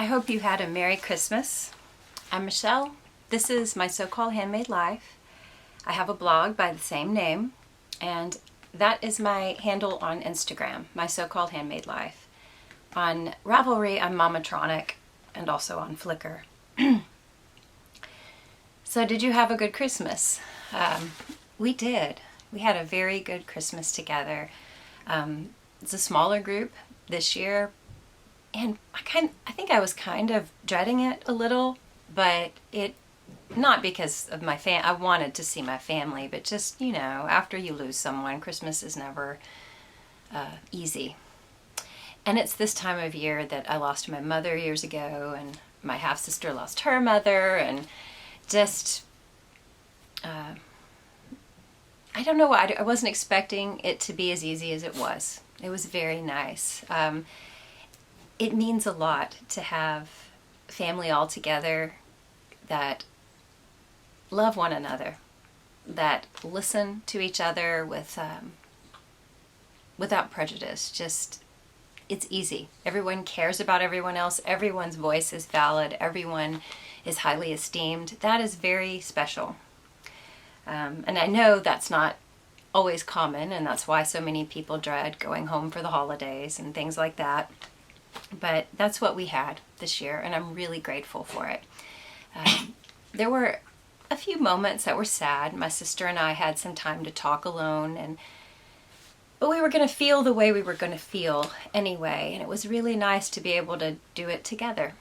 I hope you had a Merry Christmas. I'm Michelle. This is my so-called handmade life. I have a blog by the same name, and that is my handle on Instagram, my so-called handmade life. On Ravelry, I'm Mamatronic, and also on Flickr. So did you have a good Christmas? We did. We had a very good Christmas together. It's a smaller group this year, and I think I was kind of dreading it a little, but not because of my I wanted to see my family, but just, after you lose someone, Christmas is never easy. And it's this time of year that I lost my mother years ago, and my half-sister lost her mother, and just, I don't know why, I wasn't expecting it to be as easy as it was. It was very nice. It means a lot to have family all together that love one another, that listen to each other without prejudice. Just, it's easy. Everyone cares about everyone else. Everyone's voice is valid. Everyone is highly esteemed. That is very special. And I know that's not always common, and that's why so many people dread going home for the holidays and things like that. But that's what we had this year, and I'm really grateful for it. There were a few moments that were sad. My sister and I had some time to talk alone, but we were going to feel the way we were going to feel anyway, and it was really nice to be able to do it together.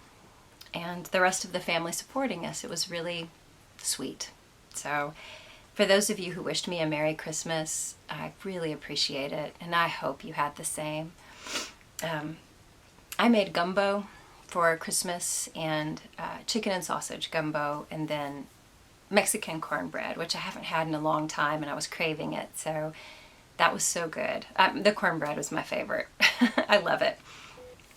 And the rest of the family supporting us, it was really sweet. So for those of you who wished me a Merry Christmas, I really appreciate it, and I hope you had the same. I made gumbo for Christmas, and chicken and sausage gumbo, and then Mexican cornbread, which I haven't had in a long time, and I was craving it, so that was so good. The cornbread was my favorite. I love it.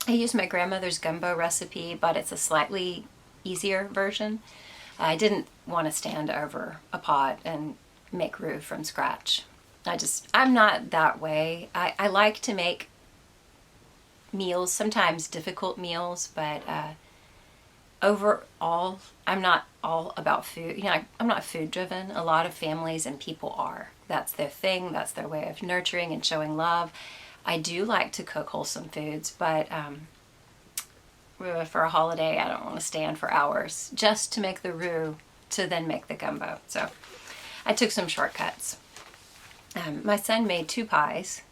I used my grandmother's gumbo recipe, but it's a slightly easier version. I didn't want to stand over a pot and make roux from scratch. I'm not that way. I like to make meals, sometimes difficult meals, but overall, I'm not all about food. I'm not food driven. A lot of families and people are. That's their thing. That's their way of nurturing and showing love. I do like to cook wholesome foods, but for a holiday, I don't want to stand for hours just to make the roux to then make the gumbo. So I took some shortcuts. My son made 2 pies.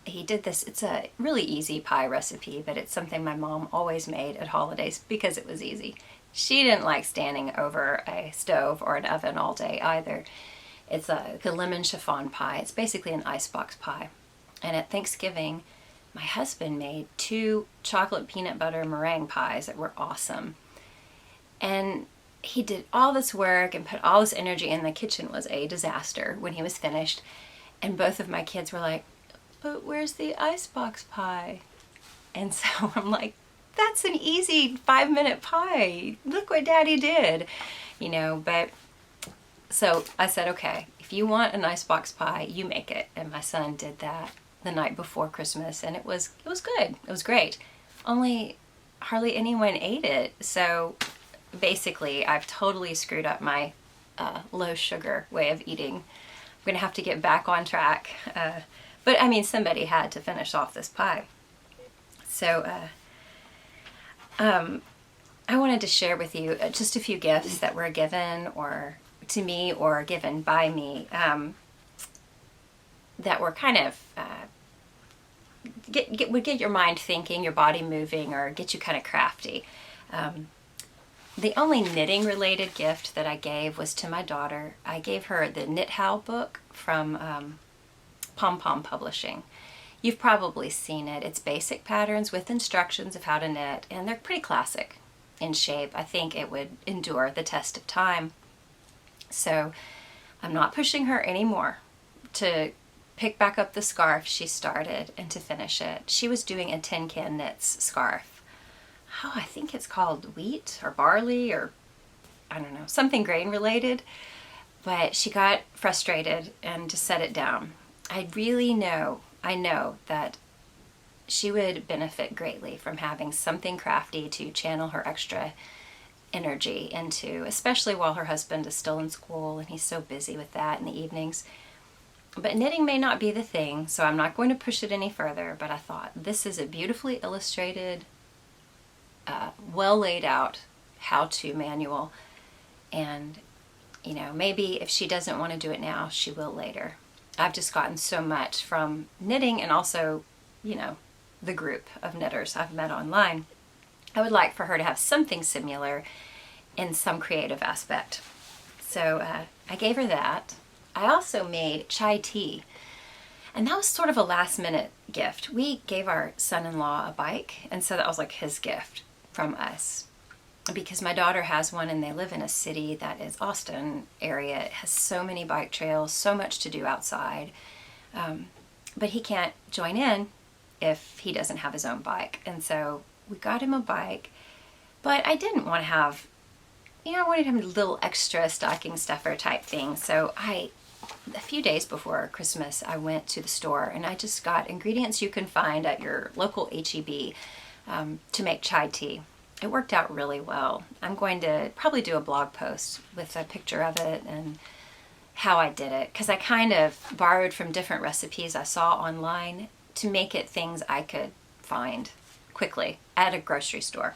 He did this, it's a really easy pie recipe, but it's something my mom always made at holidays because it was easy. She didn't like standing over a stove or an oven all day either. It's a lemon chiffon pie. It's basically an icebox pie. And at Thanksgiving, my husband made 2 chocolate peanut butter meringue pies that were awesome. And he did all this work and put all this energy in. The kitchen was a disaster when he was finished. And both of my kids were like, "But where's the icebox pie?" And so I'm like, that's an easy 5-minute pie. Look what Daddy did. But so I said, okay, if you want an icebox pie, you make it. And my son did that the night before Christmas, and it was good. It was great. Only hardly anyone ate it. So basically, I've totally screwed up my low sugar way of eating. I'm gonna have to get back on track. But I mean, somebody had to finish off this pie. So I wanted to share with you just a few gifts that were given or to me or given by me that were kind of would get your mind thinking, your body moving, or get you kind of crafty. The only knitting related gift that I gave was to my daughter. I gave her the Knit How book from Pom Pom Publishing. You've probably seen it. It's basic patterns with instructions of how to knit, and they're pretty classic in shape. I think it would endure the test of time. So I'm not pushing her anymore to pick back up the scarf she started and to finish it. She was doing a Tin Can Knits scarf. I think it's called wheat or barley or I don't know, something grain related. But she got frustrated and just set it down. I know that she would benefit greatly from having something crafty to channel her extra energy into, especially while her husband is still in school and he's so busy with that in the evenings. But knitting may not be the thing, so I'm not going to push it any further, but I thought this is a beautifully illustrated, well laid out how-to manual, and maybe if she doesn't want to do it now, she will later. I've just gotten so much from knitting, and also, the group of knitters I've met online. I would like for her to have something similar in some creative aspect. So I gave her that. I also made chai tea, and that was sort of a last minute gift. We gave our son-in-law a bike, and so that was like his gift from us, because my daughter has one and they live in a city that is Austin area. It has so many bike trails, so much to do outside, but he can't join in if he doesn't have his own bike. And so we got him a bike, but I didn't want to have, I wanted him a little extra stocking stuffer type thing. So a few days before Christmas, I went to the store and I just got ingredients you can find at your local HEB to make chai tea. It worked out really well. I'm going to probably do a blog post with a picture of it and how I did it, because I kind of borrowed from different recipes I saw online to make it things I could find quickly at a grocery store.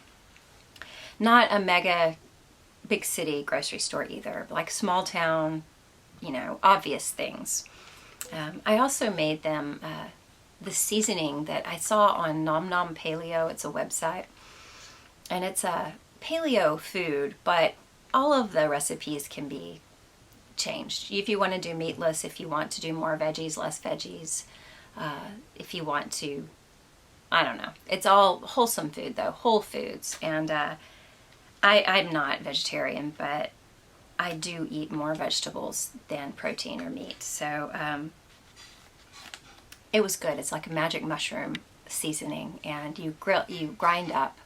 Not a mega big city grocery store either, but like small town, obvious things. I also made them the seasoning that I saw on Nom Nom Paleo. It's a website, and it's a paleo food, but all of the recipes can be changed. If you want to do meatless, if you want to do more veggies, less veggies, if you want to, I don't know. It's all wholesome food though, whole foods. And I'm not vegetarian, but I do eat more vegetables than protein or meat. So it was good. It's like a magic mushroom seasoning, and you grind up.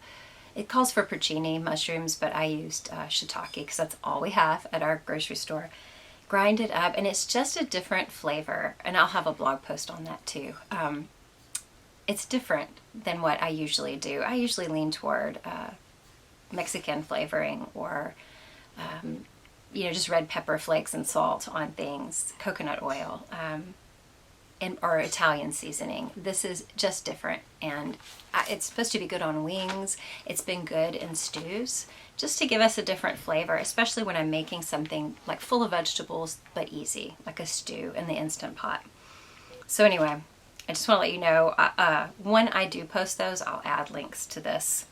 It calls for porcini mushrooms, but I used shiitake because that's all we have at our grocery store. Grind it up, and it's just a different flavor, and I'll have a blog post on that too. It's different than what I usually do. I usually lean toward Mexican flavoring, or just red pepper flakes and salt on things, coconut oil, or Italian seasoning. This is just different, and it's supposed to be good on wings. It's been good in stews, just to give us a different flavor, especially when I'm making something like full of vegetables but easy, like a stew in the Instant Pot. So anyway, I just want to let you know, when I do post those, I'll add links to this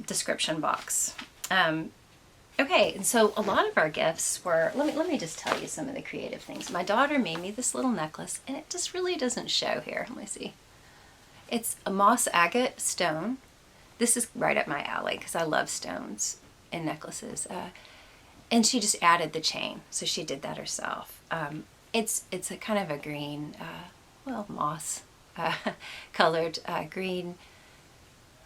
description box. Okay, and so a lot of our gifts were, let me just tell you some of the creative things. My daughter made me this little necklace, and it just really doesn't show here. Let me see. It's a moss agate stone. This is right up my alley because I love stones and necklaces. And she just added the chain, so she did that herself. It's a kind of a green, moss colored green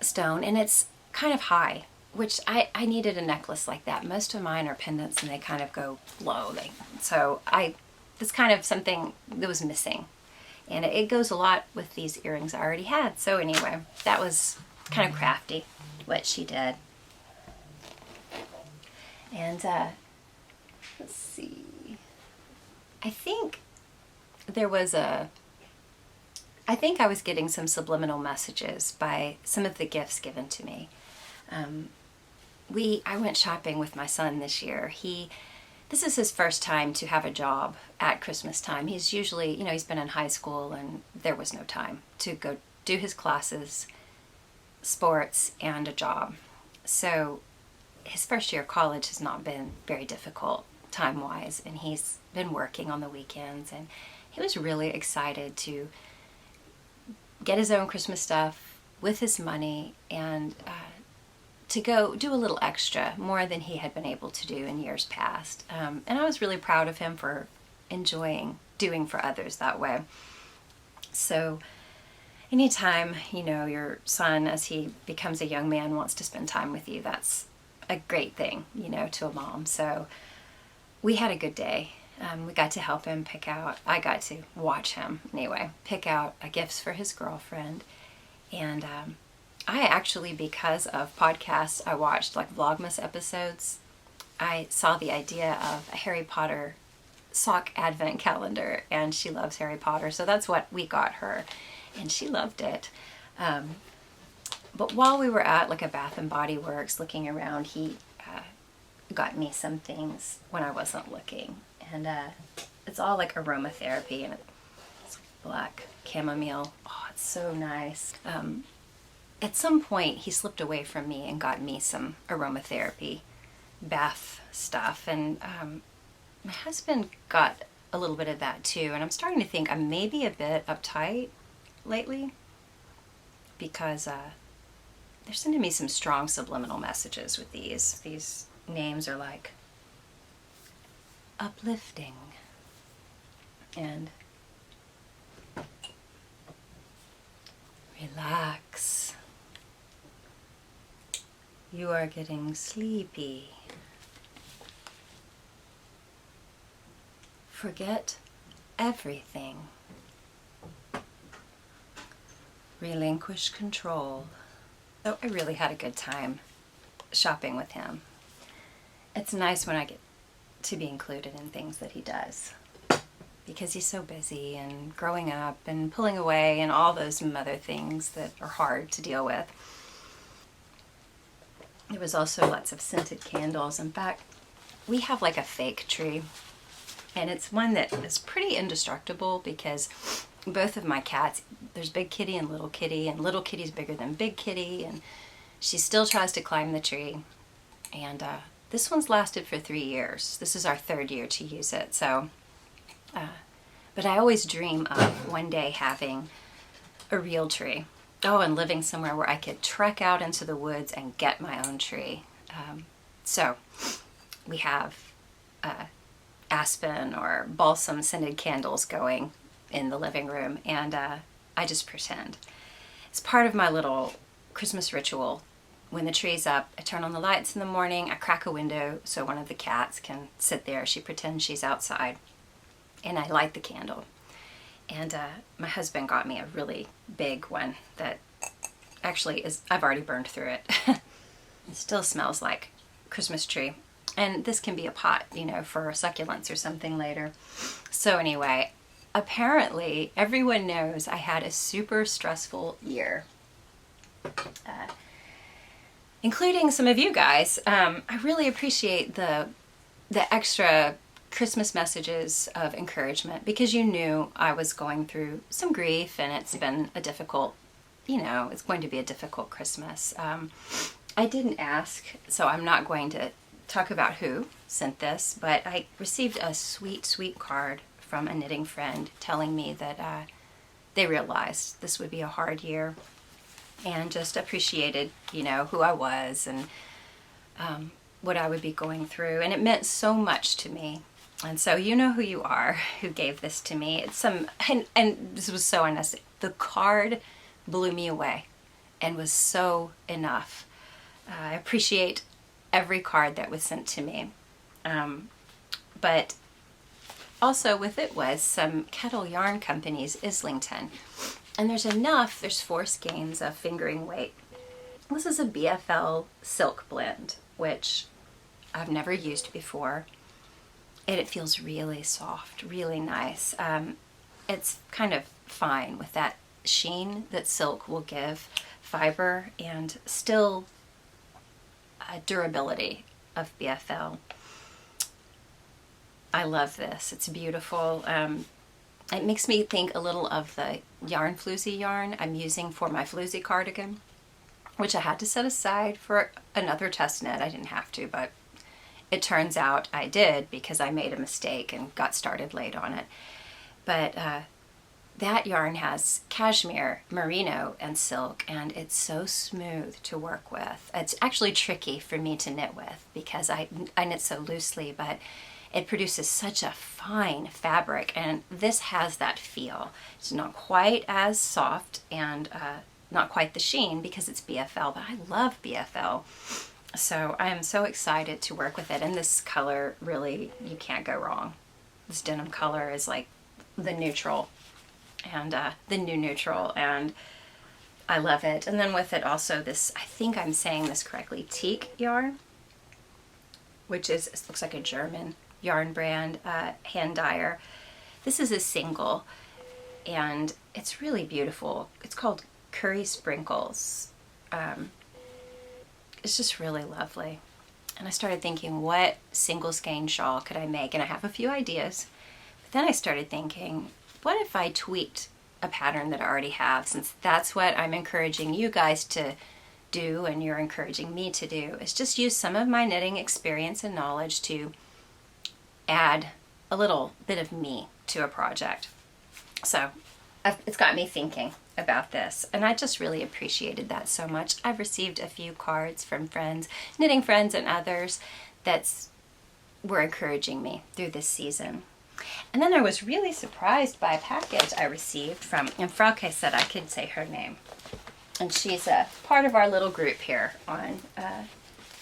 stone, and it's kind of high, which I needed a necklace like that. Most of mine are pendants and they kind of go low. So it's kind of something that was missing. And it goes a lot with these earrings I already had. So anyway, that was kind of crafty, what she did. And let's see. I think I was getting some subliminal messages by some of the gifts given to me. I went shopping with my son this year. This is his first time to have a job at Christmas time. He's usually, he's been in high school and there was no time to go do his classes, sports, and a job. So his first year of college has not been very difficult time-wise, and he's been working on the weekends, and he was really excited to get his own Christmas stuff with his money and to go do a little extra, more than he had been able to do in years past. And I was really proud of him for enjoying doing for others that way. So anytime, your son, as he becomes a young man, wants to spend time with you, that's a great thing, to a mom. So we had a good day. We got to help him pick out, I got to watch him anyway, pick out gifts for his girlfriend. And I actually, because of podcasts, I watched like Vlogmas episodes. I saw the idea of a Harry Potter sock advent calendar, and she loves Harry Potter, so that's what we got her, and she loved it. But while we were at like a Bath and Body Works looking around, he got me some things when I wasn't looking, and it's all like aromatherapy, and it's black chamomile. Oh, it's so nice. At some point, he slipped away from me and got me some aromatherapy bath stuff, and my husband got a little bit of that too, and I'm starting to think I'm maybe a bit uptight lately because they're sending me some strong subliminal messages with these. These names are like uplifting and relax. You are getting sleepy. Forget everything. Relinquish control. So I really had a good time shopping with him. It's nice when I get to be included in things that he does, because he's so busy and growing up and pulling away and all those mother things that are hard to deal with. There was also lots of scented candles. In fact, we have like a fake tree, and it's one that is pretty indestructible because both of my cats, there's Big Kitty and Little Kitty's bigger than Big Kitty, and she still tries to climb the tree. And this one's lasted for 3 years. This is our 3rd year to use it. So, but I always dream of one day having a real tree. Oh, and living somewhere where I could trek out into the woods and get my own tree. So we have aspen or balsam scented candles going in the living room, and I just pretend. It's part of my little Christmas ritual. When the tree's up, I turn on the lights in the morning, I crack a window so one of the cats can sit there. She pretends she's outside, and I light the candle. And my husband got me a really big one that actually is, I've already burned through it. It still smells like Christmas tree. And this can be a pot, you know, for succulents or something later. So anyway, apparently everyone knows I had a super stressful year, including some of you guys. I really appreciate the extra Christmas messages of encouragement, because you knew I was going through some grief, and it's been a difficult, you know, it's going to be a difficult Christmas. I didn't ask, so I'm not going to talk about who sent this, but I received a sweet, sweet card from a knitting friend telling me that they realized this would be a hard year and just appreciated, you know, who I was and what I would be going through. And it meant so much to me. And so you know who you are, who gave this to me. It's and this was so unnecessary. The card blew me away and was so enough. I appreciate every card that was sent to me. But also with it was some Kettle Yarn Company's Islington. And there's 4 skeins of fingering weight. This is a BFL silk blend, which I've never used before. And it feels really soft, really nice. It's kind of fine with that sheen that silk will give, fiber, and still durability of BFL. I love this. It's beautiful. It makes me think a little of the yarn floozy yarn I'm using for my floozy cardigan, which I had to set aside for another test knit. I didn't have to, but it turns out I did because I made a mistake and got started late on it. But that yarn has cashmere, merino, and silk, and it's so smooth to work with. It's actually tricky for me to knit with because I knit so loosely, but it produces such a fine fabric, and this has that feel. It's not quite as soft and not quite the sheen because it's BFL, but I love BFL. So I am so excited to work with it, and this color, really, you can't go wrong. This denim color is like the neutral and the new neutral, and I love it. And then with it also this, I think I'm saying this correctly, teak yarn, which is, it looks like a German yarn brand, hand dyer. This is a single, and it's really beautiful. It's called Curry Sprinkles. It's just really lovely. And I started thinking, what single skein shawl could I make? And I have a few ideas. But then I started thinking, what if I tweaked a pattern that I already have, since that's what I'm encouraging you guys to do and you're encouraging me to do, is just use some of my knitting experience and knowledge to add a little bit of me to a project. So it's got me thinking about this, and I just really appreciated that so much. I've received a few cards from friends, knitting friends and others, were encouraging me through this season. And then I was really surprised by a package I received from, and Frauke said I could say her name, and she's a part of our little group here on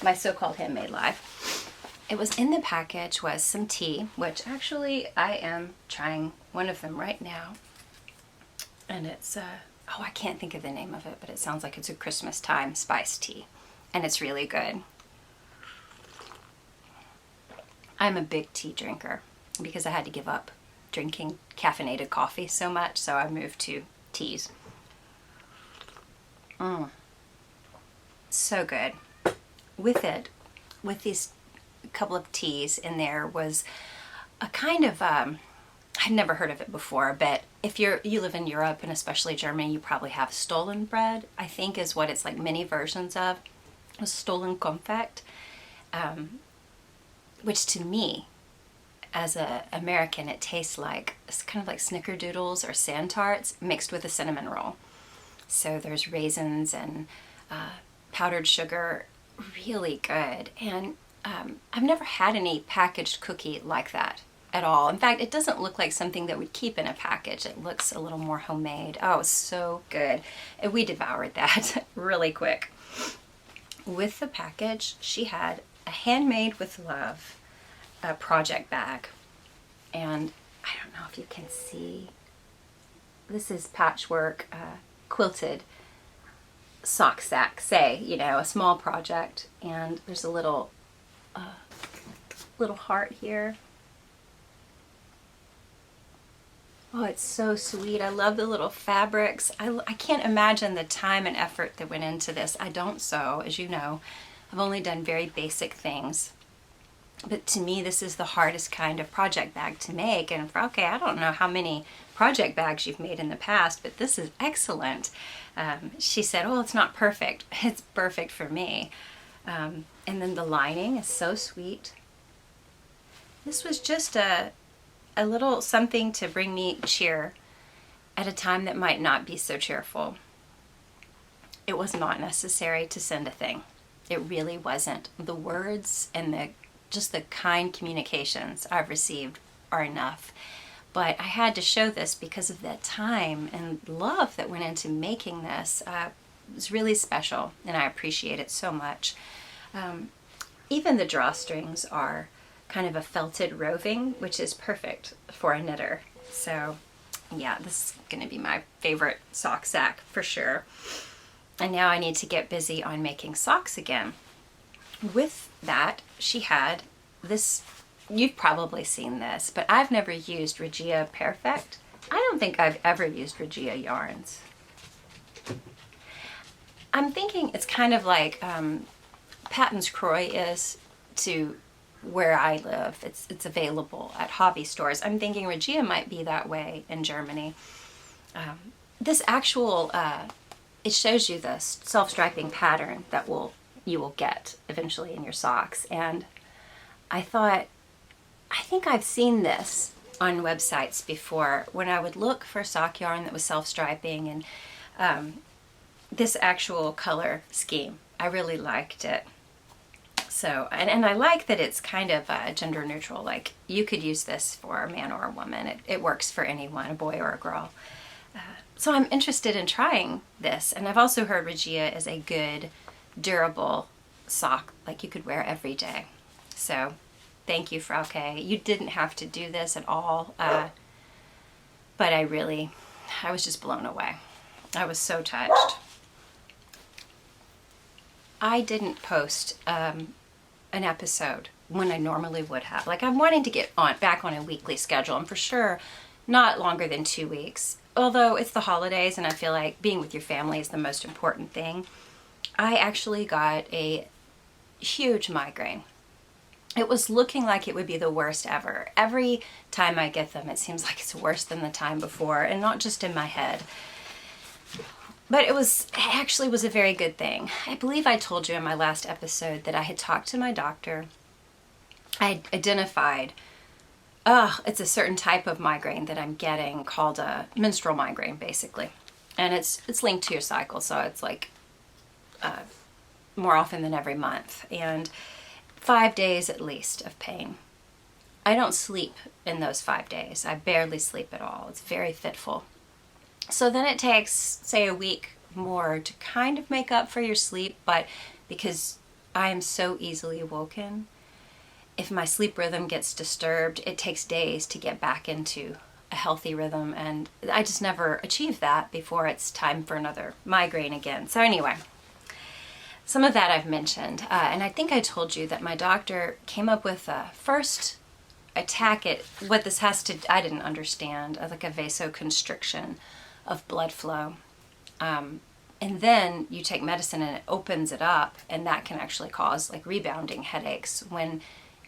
my so-called Handmade Live. It was in the package was some tea, which actually I am trying one of them right now. And it's, oh, I can't think of the name of it, but it sounds like it's a Christmas time spice tea. And it's really good. I'm a big tea drinker because I had to give up drinking caffeinated coffee so much, so I moved to teas. So good. With it, with these couple of teas in there was a kind of, I'd never heard of it before, but if you live in Europe and especially Germany, you probably have stolen bread, I think is what it's like many versions of. It was stolen confect, which to me, as an American, it tastes like, it's kind of like snickerdoodles or sand tarts mixed with a cinnamon roll. So there's raisins and powdered sugar, really good. And I've never had any packaged cookie like that at all. In fact, it doesn't look like something that would keep in a package. It looks a little more homemade. Oh, so good. And we devoured that really quick. With the package, she had a Handmade with Love project bag. And I don't know if you can see, this is patchwork quilted sock sack, say, you know, a small project. And there's a little heart here. Oh, it's so sweet. I love the little fabrics. I can't imagine the time and effort that went into this. I don't sew, as you know. I've only done very basic things. But to me, this is the hardest kind of project bag to make. And for, okay, I don't know how many project bags you've made in the past, but this is excellent. She said, oh, it's not perfect. It's perfect for me. And then the lining is so sweet. This was just a little something to bring me cheer at a time that might not be so cheerful. It was not necessary to send a thing. It really wasn't. The words and just the kind communications I've received are enough. But I had to show this because of the time and love that went into making this. It was really special, and I appreciate it so much. Even the drawstrings are kind of a felted roving, which is perfect for a knitter. So yeah, this is going to be my favorite sock sack for sure. And now I need to get busy on making socks again. With that, she had this, you've probably seen this, but I've never used Regia Perfect. I don't think I've ever used Regia yarns. I'm thinking it's kind of like Patton's Croy is to where I live. It's available at hobby stores. I'm thinking Regia might be that way in Germany. This actual, it shows you the self-striping pattern that you will get eventually in your socks. And I thought, I think I've seen this on websites before when I would look for sock yarn that was self-striping, and this actual color scheme, I really liked it. So, and I like that it's kind of gender neutral. Like, you could use this for a man or a woman. It works for anyone, a boy or a girl. So I'm interested in trying this. And I've also heard Regia is a good, durable sock, like you could wear every day. So Thank you, Frauke. You didn't have to do this at all. But I was just blown away. I was so touched. I didn't post an episode when I normally would have. Like, I'm wanting to get back on a weekly schedule, and for sure not longer than 2 weeks. Although it's the holidays and I feel like being with your family is the most important thing. I actually got a huge migraine. It was looking like it would be the worst ever. Every time I get them, it seems like it's worse than the time before, and not just in my head. But it actually was a very good thing. I believe I told you in my last episode that I had talked to my doctor. I identified, it's a certain type of migraine that I'm getting called a menstrual migraine, basically. And it's linked to your cycle, so it's like more often than every month. And 5 days at least of pain. I don't sleep in those 5 days. I barely sleep at all. It's very fitful. So then it takes, say, a week more to kind of make up for your sleep, but because I am so easily woken, if my sleep rhythm gets disturbed, it takes days to get back into a healthy rhythm, and I just never achieve that before it's time for another migraine again. So anyway, some of that I've mentioned, and I think I told you that my doctor came up with a first attack at what this has to, I didn't understand, like a vasoconstriction of blood flow. And then you take medicine and it opens it up, and that can actually cause like rebounding headaches when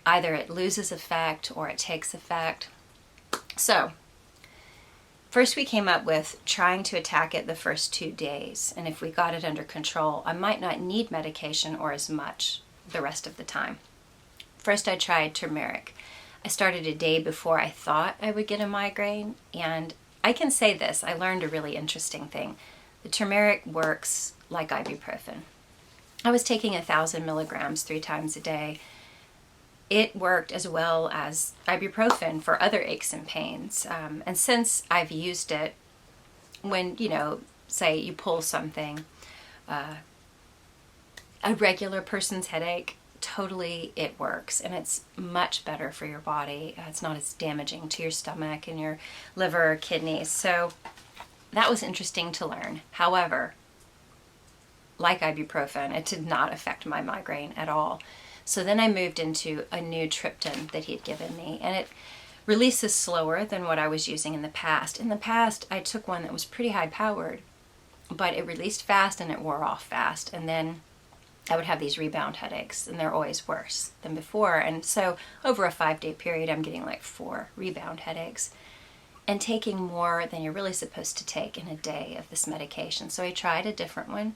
either it loses effect or it takes effect. So first we came up with trying to attack it the first 2 days, and if we got it under control, I might not need medication or as much the rest of the time. First I tried turmeric. I started a day before I thought I would get a migraine, and I can say this, I learned a really interesting thing. The turmeric works like ibuprofen. I was taking 1,000 milligrams 3 times a day. It worked as well as ibuprofen for other aches and pains. And since I've used it, when, say you pull something, a regular person's headache, totally it works, and it's much better for your body. It's not as damaging to your stomach and your liver or kidneys. So that was interesting to learn. However, like ibuprofen, it did not affect my migraine at all. So then I moved into a new triptan that he'd given me, and it releases slower than what I was using in the past. In the past, I took one that was pretty high powered, but it released fast and it wore off fast. And then I would have these rebound headaches, and they're always worse than before. And so over a 5-day period, I'm getting like 4 rebound headaches and taking more than you're really supposed to take in a day of this medication. So I tried a different one,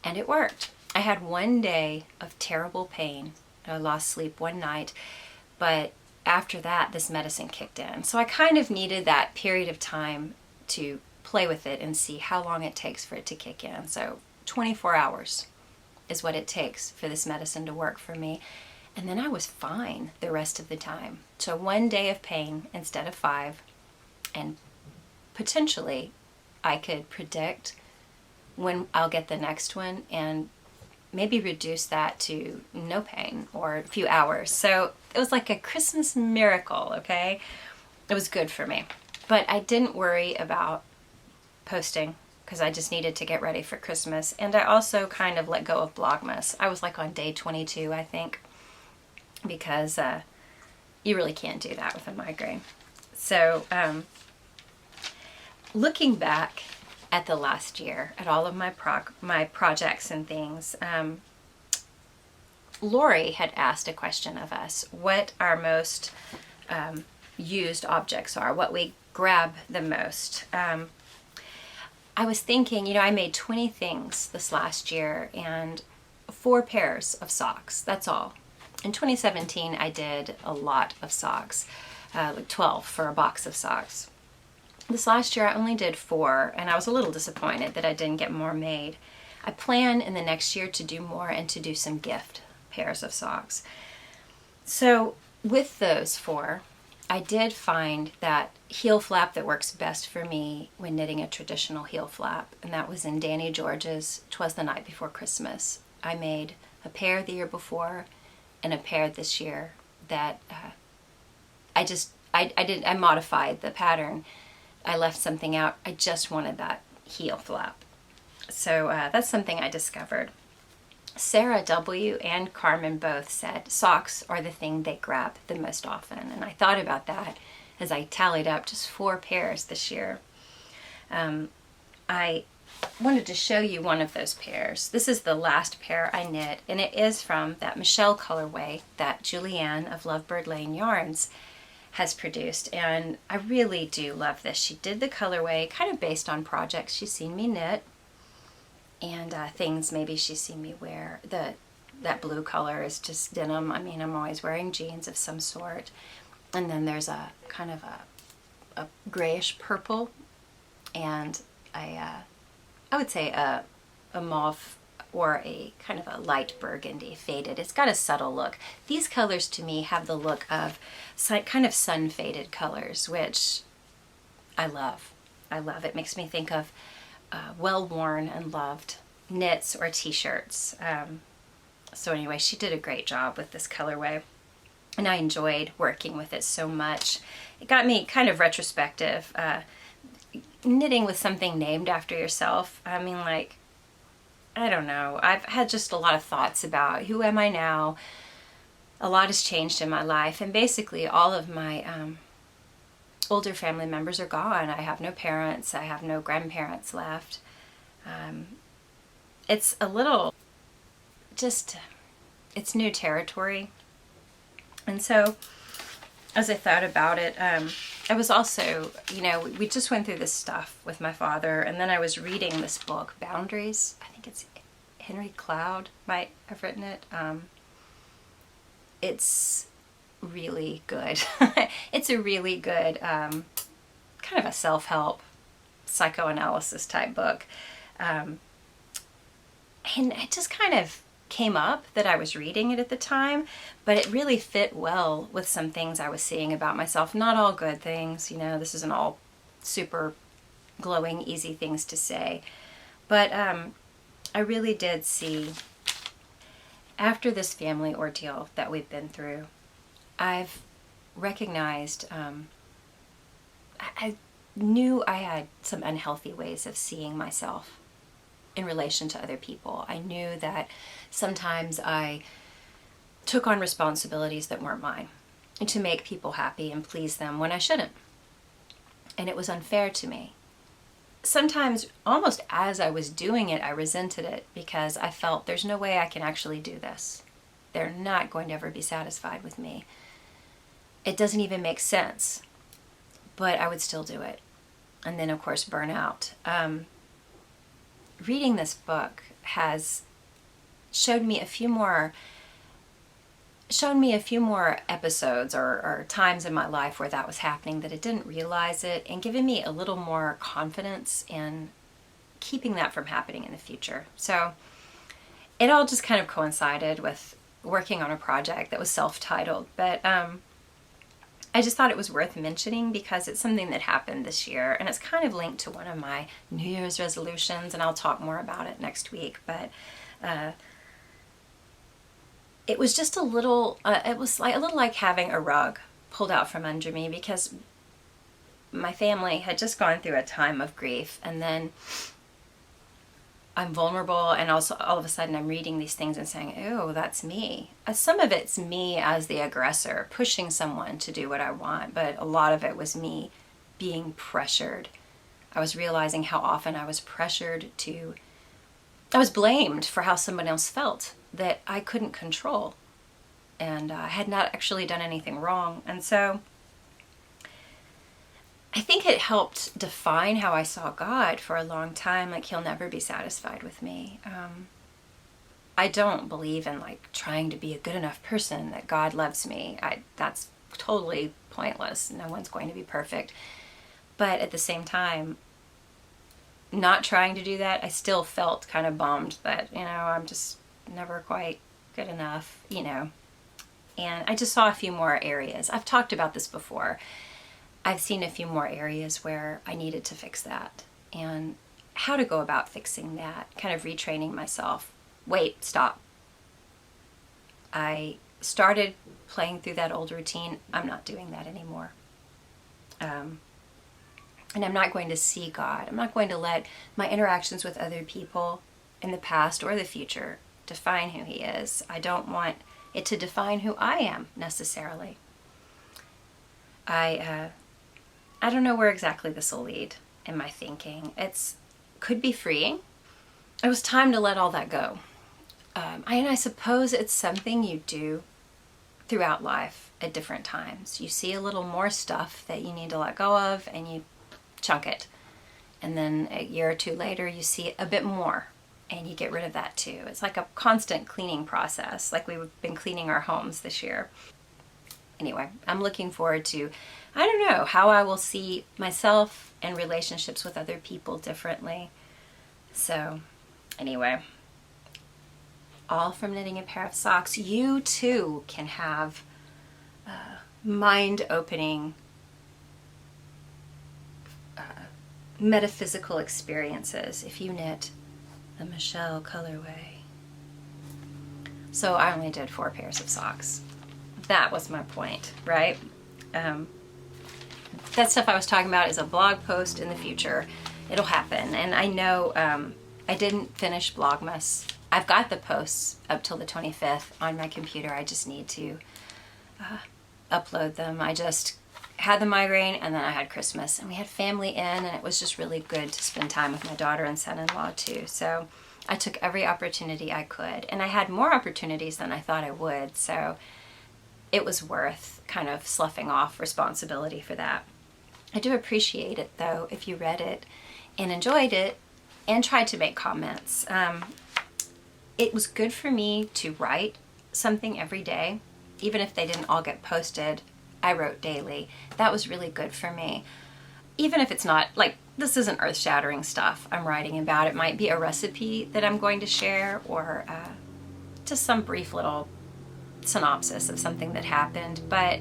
and it worked. I had 1 day of terrible pain. I lost sleep one night, but after that, this medicine kicked in. So I kind of needed that period of time to play with it and see how long it takes for it to kick in. So 24 hours is what it takes for this medicine to work for me. And then I was fine the rest of the time. So 1 day of pain instead of 5, and potentially I could predict when I'll get the next one and maybe reduce that to no pain or a few hours. So it was like a Christmas miracle, okay? It was good for me. But I didn't worry about posting because I just needed to get ready for Christmas. And I also kind of let go of Vlogmas. I was like on day 22, I think, because you really can't do that with a migraine. So looking back at the last year, at all of my projects and things, Lori had asked a question of us, what our most used objects are, what we grab the most. I was thinking, I made 20 things this last year and 4 pairs of socks, that's all. In 2017, I did a lot of socks, like 12 for a box of socks. This last year I only did 4, and I was a little disappointed that I didn't get more made. I plan in the next year to do more and to do some gift pairs of socks. So with those 4, I did find that heel flap that works best for me when knitting a traditional heel flap, and that was in Danny George's 'Twas the Night Before Christmas. I made a pair the year before and a pair this year that I modified the pattern. I left something out. I just wanted that heel flap. So that's something I discovered. Sarah W. and Carmen both said socks are the thing they grab the most often. And I thought about that as I tallied up just 4 pairs this year. I wanted to show you one of those pairs. This is the last pair I knit, and it is from that Michelle colorway that Julianne of Lovebird Lane Yarns has produced, and I really do love this. She did the colorway kind of based on projects she's seen me knit and things maybe she's seen me wear. That blue color is just denim. I mean, I'm always wearing jeans of some sort. And then there's a kind of a grayish purple, and I would say a mauve or a kind of a light burgundy faded. It's got a subtle look. These colors to me have the look of kind of sun faded colors, which I love. I love. It makes me think of well-worn and loved knits or t-shirts. So anyway, she did a great job with this colorway, and I enjoyed working with it so much. It got me kind of retrospective. Knitting with something named after yourself, I mean, like, I don't know. I've had just a lot of thoughts about who am I now. A lot has changed in my life, and basically all of my older family members are gone. I have no parents. I have no grandparents left. It's a little, just, it's new territory. And so as I thought about it, I was also, you know, we just went through this stuff with my father, and then I was reading this book, Boundaries. I think it's Henry Cloud might have written it. It's really good. It's a really good kind of a self-help psychoanalysis type book. And it just kind of came up that I was reading it at the time, but it really fit well with some things I was seeing about myself. Not all good things, you know, this isn't all super glowing, easy things to say. But I really did see, after this family ordeal that we've been through, I've recognized, I knew I had some unhealthy ways of seeing myself in relation to other people. I knew that sometimes I took on responsibilities that weren't mine to make people happy and please them when I shouldn't. And it was unfair to me. Sometimes, almost as I was doing it, I resented it because I felt there's no way I can actually do this. They're not going to ever be satisfied with me. It doesn't even make sense, but I would still do it. And then, of course, burn out. Reading this book has shown me a few more episodes or times in my life where that was happening, that I didn't realize it, and given me a little more confidence in keeping that from happening in the future. So it all just kind of coincided with working on a project that was self-titled, but I just thought it was worth mentioning because it's something that happened this year, and it's kind of linked to one of my New Year's resolutions, and I'll talk more about it next week. But it was just a little, it was like a little like having a rug pulled out from under me, because my family had just gone through a time of grief, and then I'm vulnerable, and also all of a sudden I'm reading these things and saying, oh, that's me. Some of it's me as the aggressor, pushing someone to do what I want, but a lot of it was me being pressured. I was realizing how often I was blamed for how someone else felt that I couldn't control, and I had not actually done anything wrong. And so I think it helped define how I saw God for a long time. Like, he'll never be satisfied with me. I don't believe in like trying to be a good enough person that God loves me. That's totally pointless. No one's going to be perfect. But at the same time, not trying to do that, I still felt kind of bummed that, you know, I'm just never quite good enough, you know. And I just saw a few more areas. I've talked about this before. I've seen a few more areas where I needed to fix that, and how to go about fixing that, kind of retraining myself. Wait, stop. I started playing through that old routine, I'm not doing that anymore. And I'm not going to see God. I'm not going to let my interactions with other people in the past or the future define who He is. I don't want it to define who I am necessarily. I don't know where exactly this will lead in my thinking. Could be freeing. It was time to let all that go. And I suppose it's something you do throughout life at different times. You see a little more stuff that you need to let go of and you chunk it. And then a year or two later, you see a bit more and you get rid of that too. It's like a constant cleaning process, like we've been cleaning our homes this year. Anyway, I'm looking forward to, I don't know, how I will see myself and relationships with other people differently. So anyway, all from knitting a pair of socks. You too can have mind-opening metaphysical experiences if you knit the Michelle colorway. So I only did 4 pairs of socks. That was my point, right? That stuff I was talking about is a blog post in the future. It'll happen. And I know I didn't finish Vlogmas. I've got the posts up till the 25th on my computer. I just need to upload them. I just had the migraine and then I had Christmas and we had family in and it was just really good to spend time with my daughter and son-in-law too. So I took every opportunity I could and I had more opportunities than I thought I would. So it was worth kind of sloughing off responsibility for that. I do appreciate it though if you read it and enjoyed it and tried to make comments. It was good for me to write something every day, even if they didn't all get posted. I wrote daily. That was really good for me. Even if it's not, like, this isn't earth-shattering stuff I'm writing about. It might be a recipe that I'm going to share or just some brief little synopsis of something that happened. But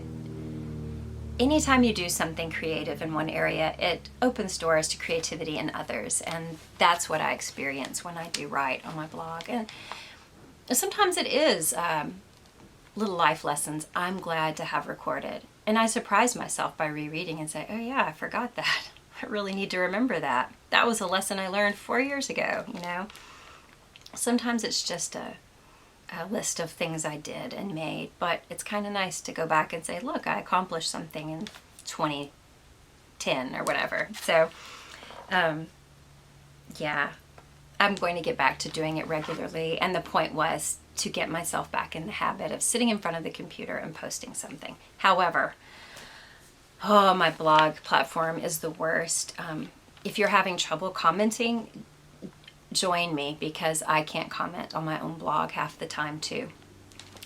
anytime you do something creative in one area, it opens doors to creativity in others. And that's what I experience when I do write on my blog. And sometimes it is little life lessons I'm glad to have recorded. And I surprise myself by rereading and say, oh yeah, I forgot that. I really need to remember that. That was a lesson I learned 4 years ago, you know. Sometimes it's just a list of things I did and made, but it's kind of nice to go back and say, look, I accomplished something in 2010 or whatever. So, yeah, I'm going to get back to doing it regularly. And the point was to get myself back in the habit of sitting in front of the computer and posting something. However, my blog platform is the worst. If you're having trouble commenting, join me because I can't comment on my own blog half the time too.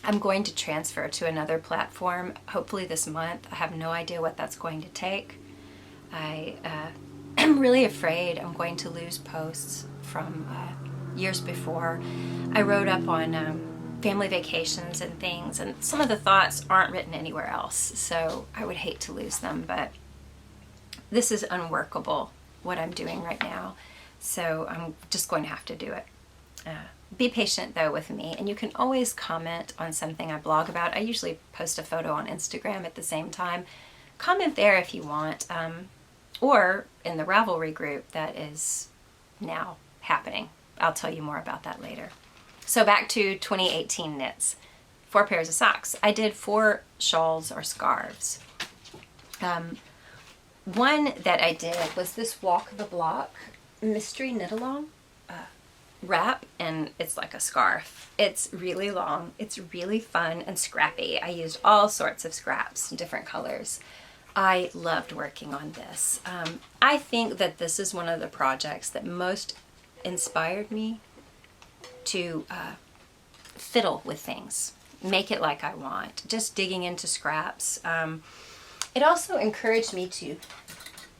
I'm going to transfer to another platform hopefully this month. I have no idea what that's going to take. I am really afraid I'm going to lose posts from years before. I wrote up on family vacations and things, and some of the thoughts aren't written anywhere else, so I would hate to lose them, but this is unworkable, what I'm doing right now, so I'm just going to have to do it. Be patient, though, with me, and you can always comment on something I blog about. I usually post a photo on Instagram at the same time. Comment there if you want, or in the Ravelry group that is now happening. I'll tell you more about that later. So back to 2018 knits. 4 pairs of socks. I did 4 shawls or scarves. One that I did was this Walk the Block mystery knit along wrap, and it's like a scarf. It's really long, it's really fun and scrappy. I used all sorts of scraps, different colors. I loved working on this. I think that this is one of the projects that most inspired me to fiddle with things, make it like I want, just digging into scraps. It also encouraged me to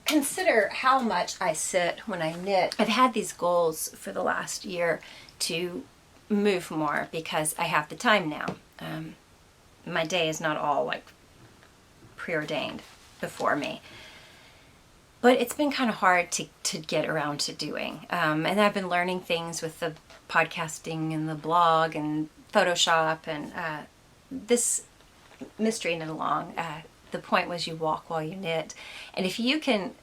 consider how much I sit when I knit. I've had these goals for the last year to move more because I have the time now. My day is not all like preordained before me. But it's been kind of hard to get around to doing. And I've been learning things with the podcasting and the blog and Photoshop, and this mystery knit along, the point was you walk while you knit. And if you can,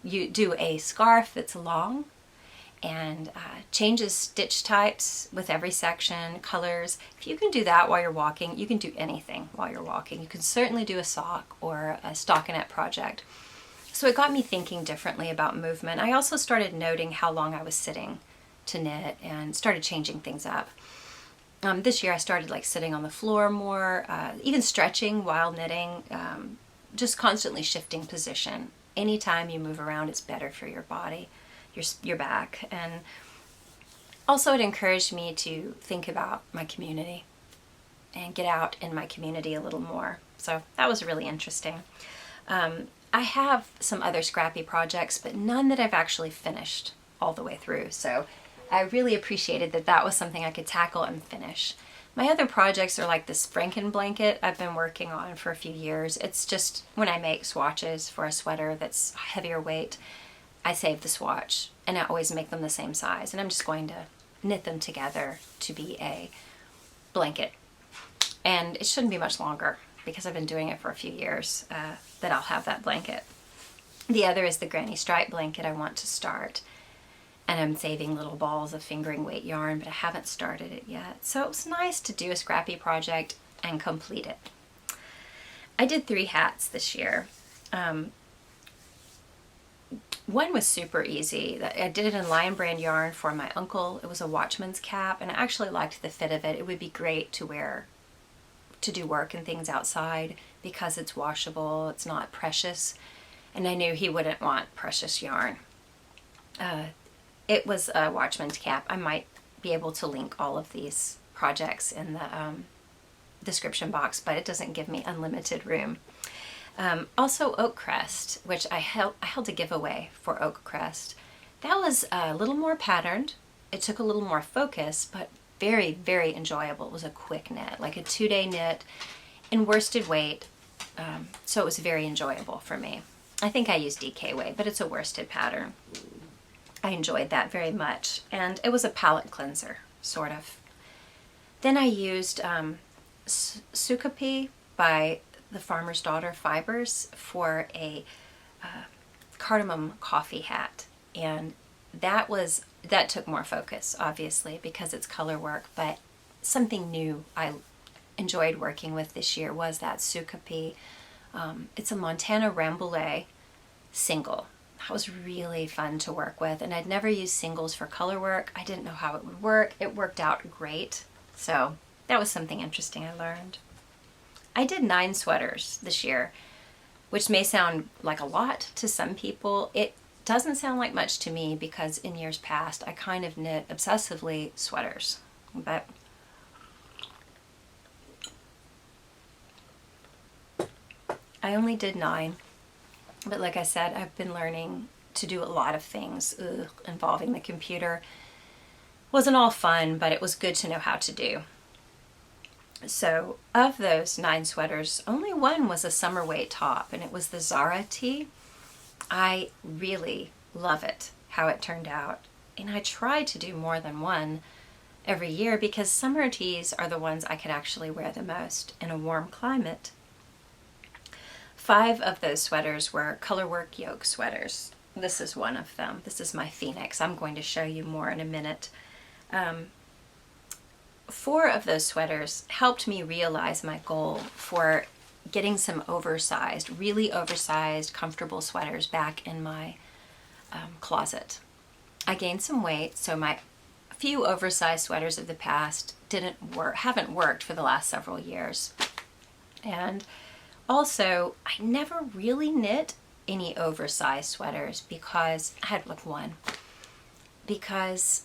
you do a scarf that's long and changes stitch types with every section, colors. If you can do that while you're walking, you can do anything while you're walking. You can certainly do a sock or a stockinette project. So it got me thinking differently about movement. I also started noting how long I was sitting to knit and started changing things up. This year I started like sitting on the floor more, even stretching while knitting, just constantly shifting position. Anytime you move around, it's better for your body, your back. And also it encouraged me to think about my community and get out in my community a little more. So that was really interesting. I have some other Scrappy projects, but none that I've actually finished all the way through. So I really appreciated that that was something I could tackle and finish. My other projects are like this Franken blanket I've been working on for a few years. It's just when I make swatches for a sweater that's heavier weight, I save the swatch and I always make them the same size. And I'm just going to knit them together to be a blanket. And it shouldn't be much longer because I've been doing it for a few years that I'll have that blanket. The other is the granny stripe blanket I want to start. And I'm saving little balls of fingering weight yarn, but I haven't started it yet. So it was nice to do a Scrappy project and complete it. I did 3 hats this year. One was super easy. I did it in Lion Brand yarn for my uncle. It was a watchman's cap, and I actually liked the fit of it. It would be great to wear to do work and things outside because it's washable, it's not precious, and I knew he wouldn't want precious yarn. It was a watchman's cap. I might be able to link all of these projects in the description box, but it doesn't give me unlimited room. Also Oak Crest, which I held a giveaway for Oak Crest. That was a little more patterned. It took a little more focus, but very, very enjoyable. It was a quick knit, like a 2-day knit in worsted weight. So it was very enjoyable for me. I think I used DK weight, but it's a worsted pattern. I enjoyed that very much. And it was a palette cleanser, sort of. Then I used Scrappy by the Farmer's Daughter Fibers for a cardamom coffee hat. And that took more focus, obviously, because it's color work, but something new I enjoyed working with this year was that Scrappy. It's a Montana Rambouillet single. That was really fun to work with, and I'd never used singles for color work. I didn't know how it would work. It worked out great, so that was something interesting I learned. I did 9 sweaters this year, which may sound like a lot to some people. It doesn't sound like much to me because in years past I kind of knit obsessively sweaters, but I only did 9. But like I said, I've been learning to do a lot of things involving the computer. Wasn't all fun, but it was good to know how to do. So of those 9 sweaters, only one was a summer weight top, and it was the Zara tee. I really love it, how it turned out. And I try to do more than one every year because summer tees are the ones I can actually wear the most in a warm climate. 5 of those sweaters were colorwork yoke sweaters. This is one of them. This is my Phoenix. I'm going to show you more in a minute. 4 of those sweaters helped me realize my goal for getting some oversized, really oversized, comfortable sweaters back in my closet. I gained some weight, so my few oversized sweaters of the past haven't worked for the last several years. And also, I never really knit any oversized sweaters because I had like one, because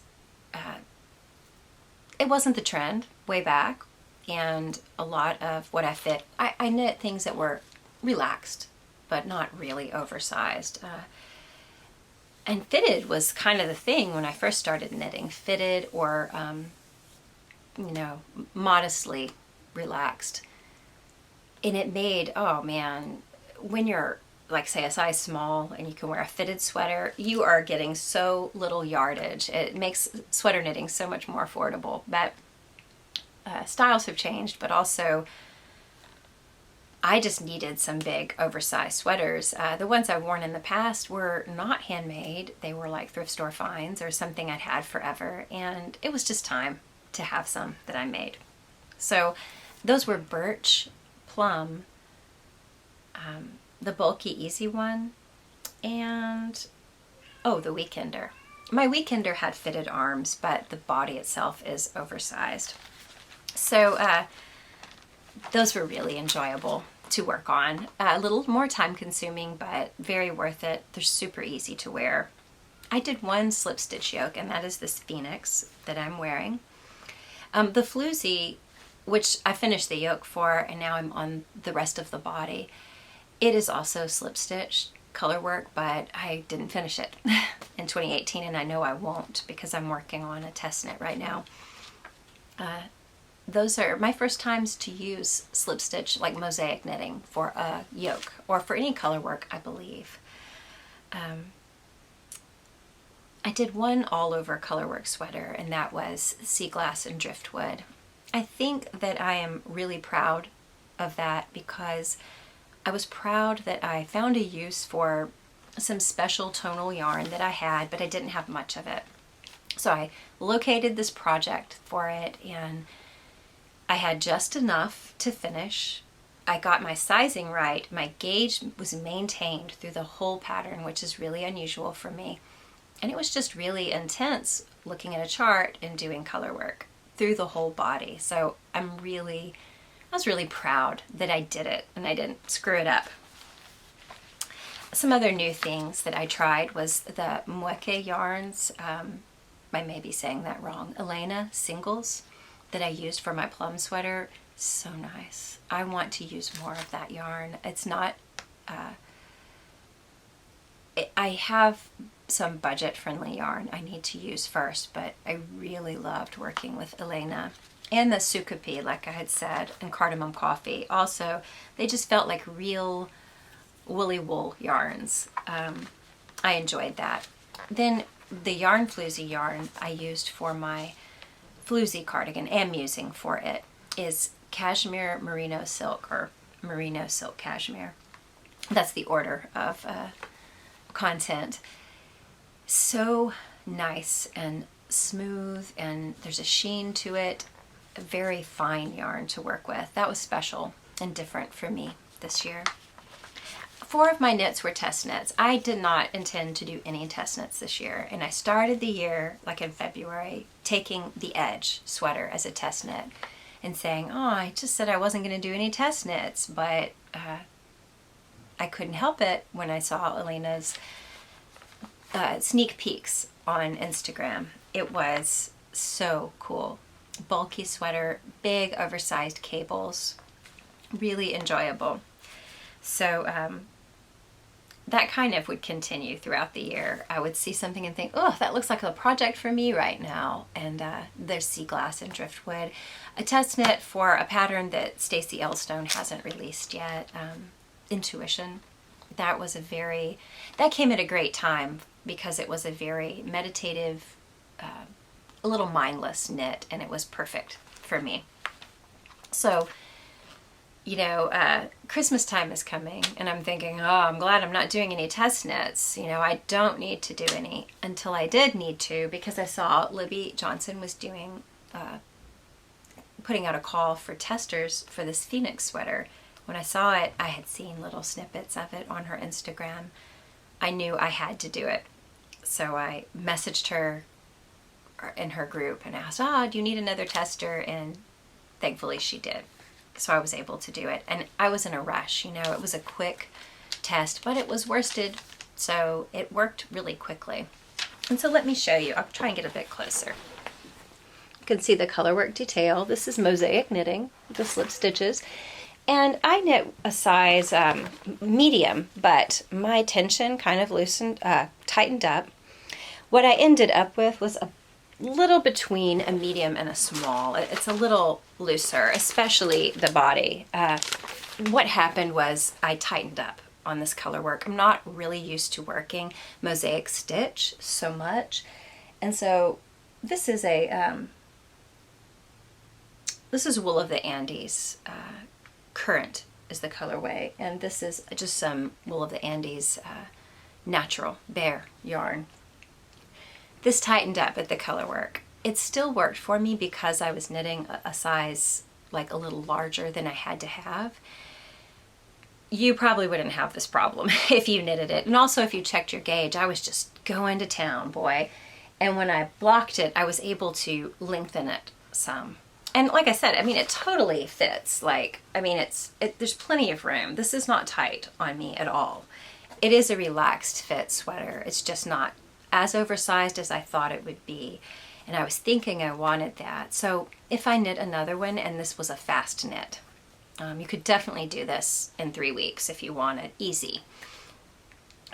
it wasn't the trend way back, and a lot of what I fit, I knit things that were relaxed, but not really oversized. And fitted was kind of the thing when I first started knitting, fitted or, modestly relaxed. And it made, oh man, when you're like say a size small and you can wear a fitted sweater, you are getting so little yardage. It makes sweater knitting so much more affordable. But styles have changed, but also I just needed some big oversized sweaters. The ones I've worn in the past were not handmade. They were like thrift store finds or something I'd had forever, and it was just time to have some that I made. So those were birch, plum, the bulky easy one, and the weekender. My weekender had fitted arms, but the body itself is oversized. So those were really enjoyable to work on. A little more time consuming, but very worth it. They're super easy to wear. I did one slip stitch yoke, and that is this Phoenix that I'm wearing. The floozy, which I finished the yoke for, and now I'm on the rest of the body, it is also slip stitched color work, but I didn't finish it in 2018, and I know I won't because I'm working on a test knit right now. Those are my first times to use slip stitch, like mosaic knitting, for a yoke or for any color work, I believe. I did one all over color work sweater, and that was sea glass and driftwood. I think that I am really proud of that because I was proud that I found a use for some special tonal yarn that I had, but I didn't have much of it. So I located this project for it, and I had just enough to finish. I got my sizing right. My gauge was maintained through the whole pattern, which is really unusual for me. And it was just really intense looking at a chart and doing color work through the whole body. So I was really proud that I did it and I didn't screw it up. Some other new things that I tried was the Mueke yarns. I may be saying that wrong. Elena singles that I used for my plum sweater. So nice. I want to use more of that yarn. It's not, I have some budget-friendly yarn I need to use first, but I really loved working with Elena. And the Sukapi, like I had said, and Cardamom Coffee. Also, they just felt like real woolly wool yarns. I enjoyed that. Then the yarn floozy yarn I used for my floozy cardigan, am using for it, is cashmere merino silk, or merino silk cashmere. That's the order of content. So nice and smooth, and there's a sheen to it. A very fine yarn to work with. That was special and different for me this year. 4 of my knits were test knits. I did not intend to do any test knits this year, and I started the year, like in February, taking the Edge sweater as a test knit and saying, I just said I wasn't going to do any test knits, but I couldn't help it when I saw Elena's sneak peeks on Instagram. It was so cool. Bulky sweater, big oversized cables, really enjoyable. So that kind of would continue throughout the year. I would see something and think, that looks like a project for me right now. And there's sea glass and driftwood. A test knit for a pattern that Stacey Elstone hasn't released yet, Intuition. That came at a great time because it was a very meditative, a little mindless knit, and it was perfect for me. So, Christmas time is coming, and I'm thinking, I'm glad I'm not doing any test knits. I don't need to do any, until I did need to, because I saw Libby Johnson was doing, putting out a call for testers for this Phoenix sweater. When I saw it, I had seen little snippets of it on her Instagram. I knew I had to do it. So I messaged her in her group and asked, do you need another tester? And thankfully she did. So I was able to do it. And I was in a rush, it was a quick test, but it was worsted, so it worked really quickly. And so let me show you. I'll try and get a bit closer. You can see the colorwork detail. This is mosaic knitting, the slip stitches. And I knit a size medium, but my tension kind of tightened up. What I ended up with was a little between a medium and a small. It's a little looser, especially the body. What happened was I tightened up on this color work. I'm not really used to working mosaic stitch so much. And so this is This is Wool of the Andes. Current is the colorway, and this is just some Wool of the Andes natural bare yarn. This tightened up at the color work. It still worked for me because I was knitting a size like a little larger than I had to have. You probably wouldn't have this problem if you knitted it. And also if you checked your gauge, I was just going to town, boy. And when I blocked it, I was able to lengthen it some. And like I said, I mean, it totally fits. Like, I mean, there's plenty of room. This is not tight on me at all. It is a relaxed fit sweater. It's just not as oversized as I thought it would be. And I was thinking I wanted that. So if I knit another one and this was a fast knit, you could definitely do this in 3 weeks if you want it. Easy.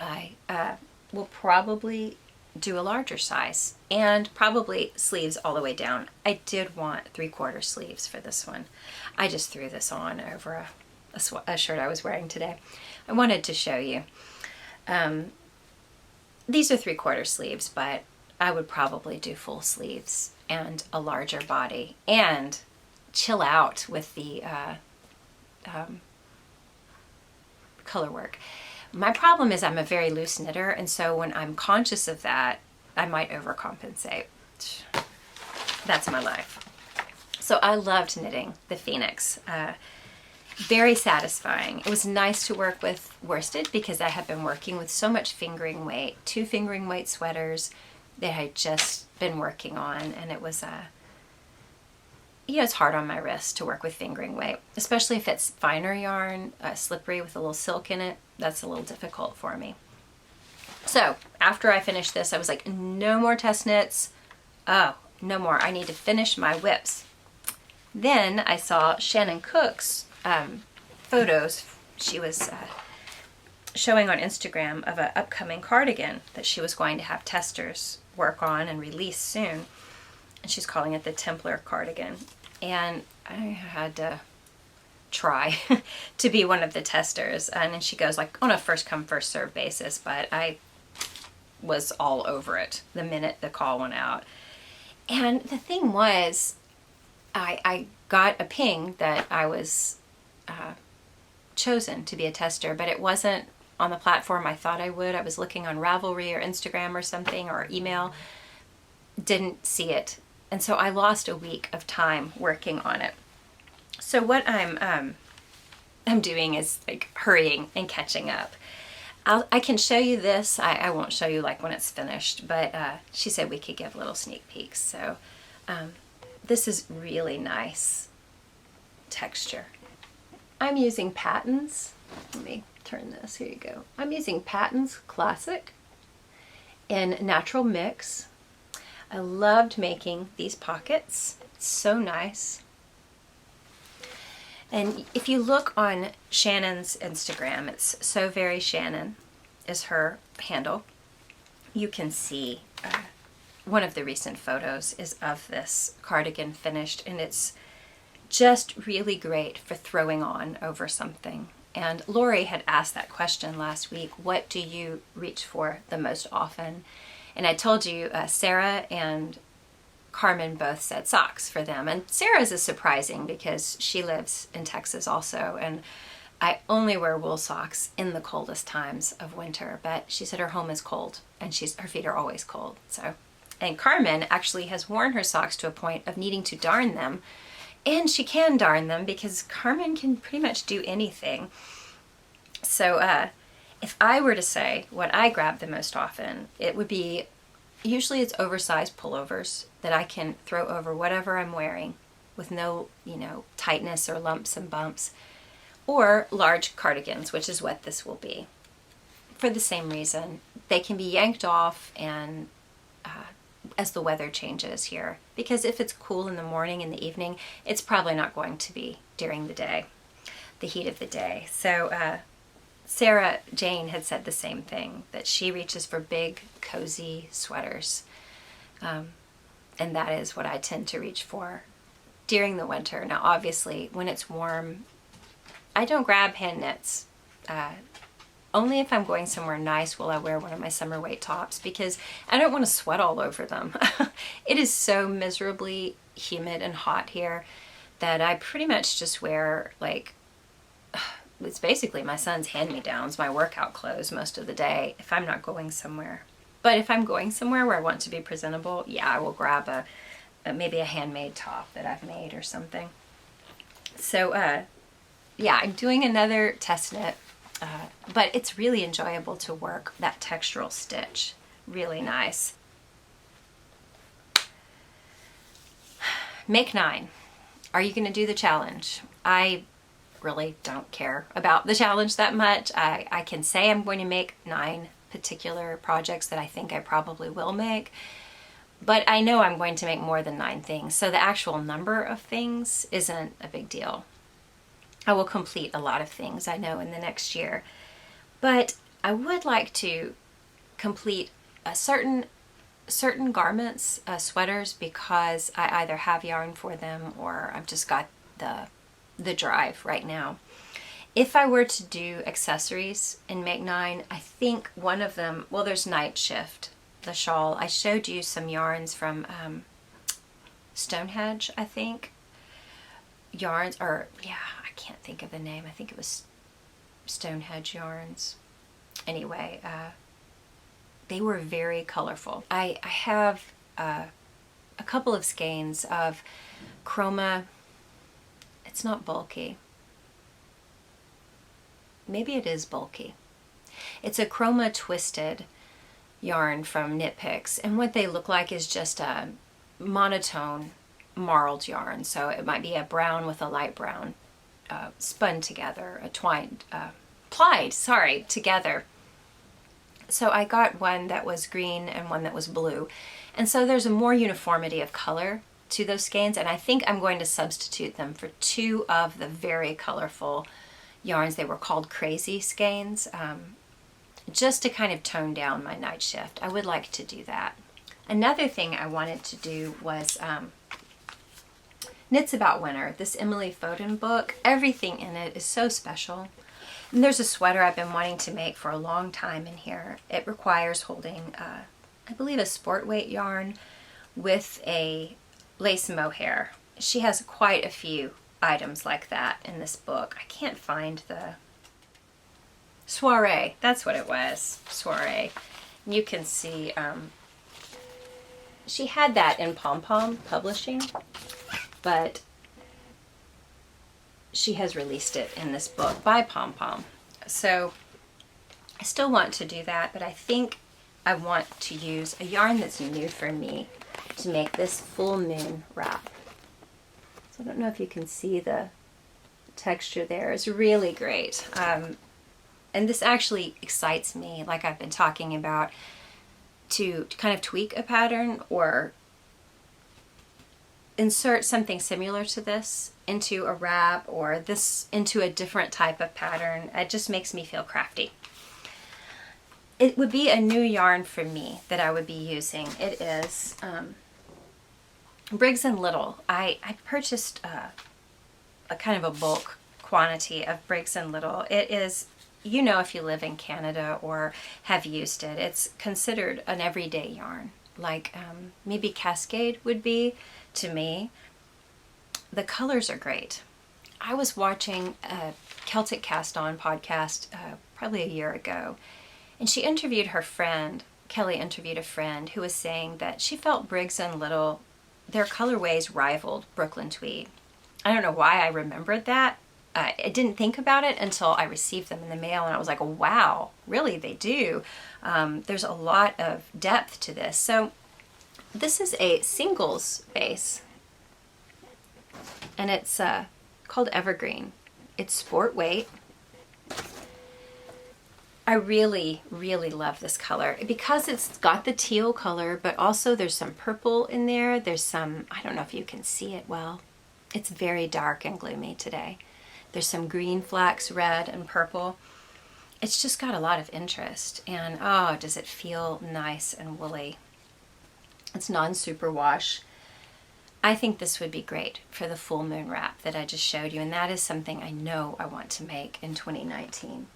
I will probably do a larger size and probably sleeves all the way down. I did want 3/4 sleeves for this one. I just threw this on over a shirt I was wearing today. I wanted to show you. These are 3/4 sleeves, but I would probably do full sleeves and a larger body and chill out with the color work. My problem is I'm a very loose knitter, and so when I'm conscious of that, I might overcompensate. That's my life. So I loved knitting the Phoenix. Very satisfying. It was nice to work with worsted because I have been working with so much fingering weight, 2 fingering weight sweaters that I had just been working on, and it was it's hard on my wrist to work with fingering weight, especially if it's finer yarn, slippery with a little silk in it. That's a little difficult for me. So after I finished this, I was like, no more test knits. Oh, no more. I need to finish my whips. Then I saw Shannon Cook's photos. She was showing on Instagram of an upcoming cardigan that she was going to have testers work on and release soon. And she's calling it the Templar cardigan. And I had to try to be one of the testers. And then she goes like on a first come first serve basis, but I was all over it the minute the call went out. And the thing was, I got a ping that I was chosen to be a tester, but it wasn't on the platform I thought I would. I was looking on Ravelry or Instagram or something, or email, didn't see it. And so I lost a week of time working on it. So what I'm doing is like hurrying and catching up. I can show you this. I won't show you like when it's finished, but she said we could give little sneak peeks. So this is really nice texture. I'm using Patton's. Let me turn this. Here you go. I'm using Patton's Classic in Natural Mix. I loved making these pockets. It's so nice. And if you look on Shannon's Instagram, it's So Very Shannon is her handle. You can see one of the recent photos is of this cardigan finished, and it's just really great for throwing on over something. And Lori had asked that question last week, what do you reach for the most often? And I told you Sarah and Carmen both said socks for them. And Sarah's is surprising because she lives in Texas also, and I only wear wool socks in the coldest times of winter, but she said her home is cold and her feet are always cold. So, and Carmen actually has worn her socks to a point of needing to darn them, and she can darn them because Carmen can pretty much do anything. So if I were to say what I grab the most often, it would be, usually it's oversized pullovers that I can throw over whatever I'm wearing with no, tightness or lumps and bumps, or large cardigans, which is what this will be. For the same reason, they can be yanked off and as the weather changes here, because if it's cool in the morning, in the evening, it's probably not going to be during the day, the heat of the day. So Sarah Jane had said the same thing, that she reaches for big, cozy sweaters. And that is what I tend to reach for during the winter. Now, obviously, when it's warm, I don't grab hand knits. Only if I'm going somewhere nice will I wear one of my summer weight tops, because I don't want to sweat all over them. It is so miserably humid and hot here that I pretty much just wear, like, it's basically my son's hand-me-downs, my workout clothes most of the day if I'm not going somewhere. But if I'm going somewhere where I want to be presentable, yeah, I will grab maybe a handmade top that I've made or something. So yeah, I'm doing another test knit, but it's really enjoyable to work that textural stitch. Really nice. Make 9. Are you going to do the challenge? I really don't care about the challenge that much. I can say I'm going to make 9 particular projects that I think I probably will make, but I know I'm going to make more than 9 things, so the actual number of things isn't a big deal. I will complete a lot of things, I know, in the next year, but I would like to complete a certain garments, sweaters, because I either have yarn for them or I've just got the drive right now. If I were to do accessories and make 9, I think one of them, well, there's Night Shift, the shawl. I showed you some yarns from Stonehenge, I think. Yarns, or yeah, I can't think of the name. I think it was Stonehenge yarns. Anyway, they were very colorful. I have a couple of skeins of chroma. It's not bulky. Maybe it is bulky. It's a chroma twisted yarn from Knit Picks, and what they look like is just a monotone marled yarn. So it might be a brown with a light brown spun together, plied together. So I got one that was green and one that was blue, and so there's a more uniformity of color to those skeins, and I think I'm going to substitute them for 2 of the very colorful yarns. They were called Crazy skeins, just to kind of tone down my Night Shift. I would like to do that. Another thing I wanted to do was Knits About Winter, this Emily Foden book. Everything in it is so special. And there's a sweater I've been wanting to make for a long time in here. It requires holding, I believe, a sport weight yarn with a lace mohair. She has quite a few items like that in this book. I can't find the Soiree. That's what it was. Soiree. You can see she had that in Pom Pom Publishing, but she has released it in this book by Pom Pom. So I still want to do that, but I think I want to use a yarn that's new for me to make this full moon wrap. So I don't know if you can see the texture there. It's really great. And this actually excites me, like I've been talking about, to kind of tweak a pattern or insert something similar to this into a wrap, or this into a different type of pattern. It just makes me feel crafty. It would be a new yarn for me that I would be using. It is Briggs & Little. I purchased a kind of a bulk quantity of Briggs & Little. It is, you know, if you live in Canada or have used it, it's considered an everyday yarn, like maybe Cascade would be to me. The colors are great. I was watching a Celtic Cast On podcast probably a year ago, and she interviewed her friend, Kelly interviewed a friend who was saying that she felt Briggs & Little, their colorways rivaled Brooklyn Tweed. I don't know why I remembered that. I didn't think about it until I received them in the mail, and I was like, wow, really, they do. There's a lot of depth to this. So this is a singles base, and it's called Evergreen. It's sport weight. I really, really love this color because it's got the teal color, but also there's some purple in there. There's some, I don't know if you can see it well. It's very dark and gloomy today. There's some green flax, red, and purple. It's just got a lot of interest, and oh, does it feel nice and woolly. It's non-superwash. I think this would be great for the full moon wrap that I just showed you, and that is something I know I want to make in 2019.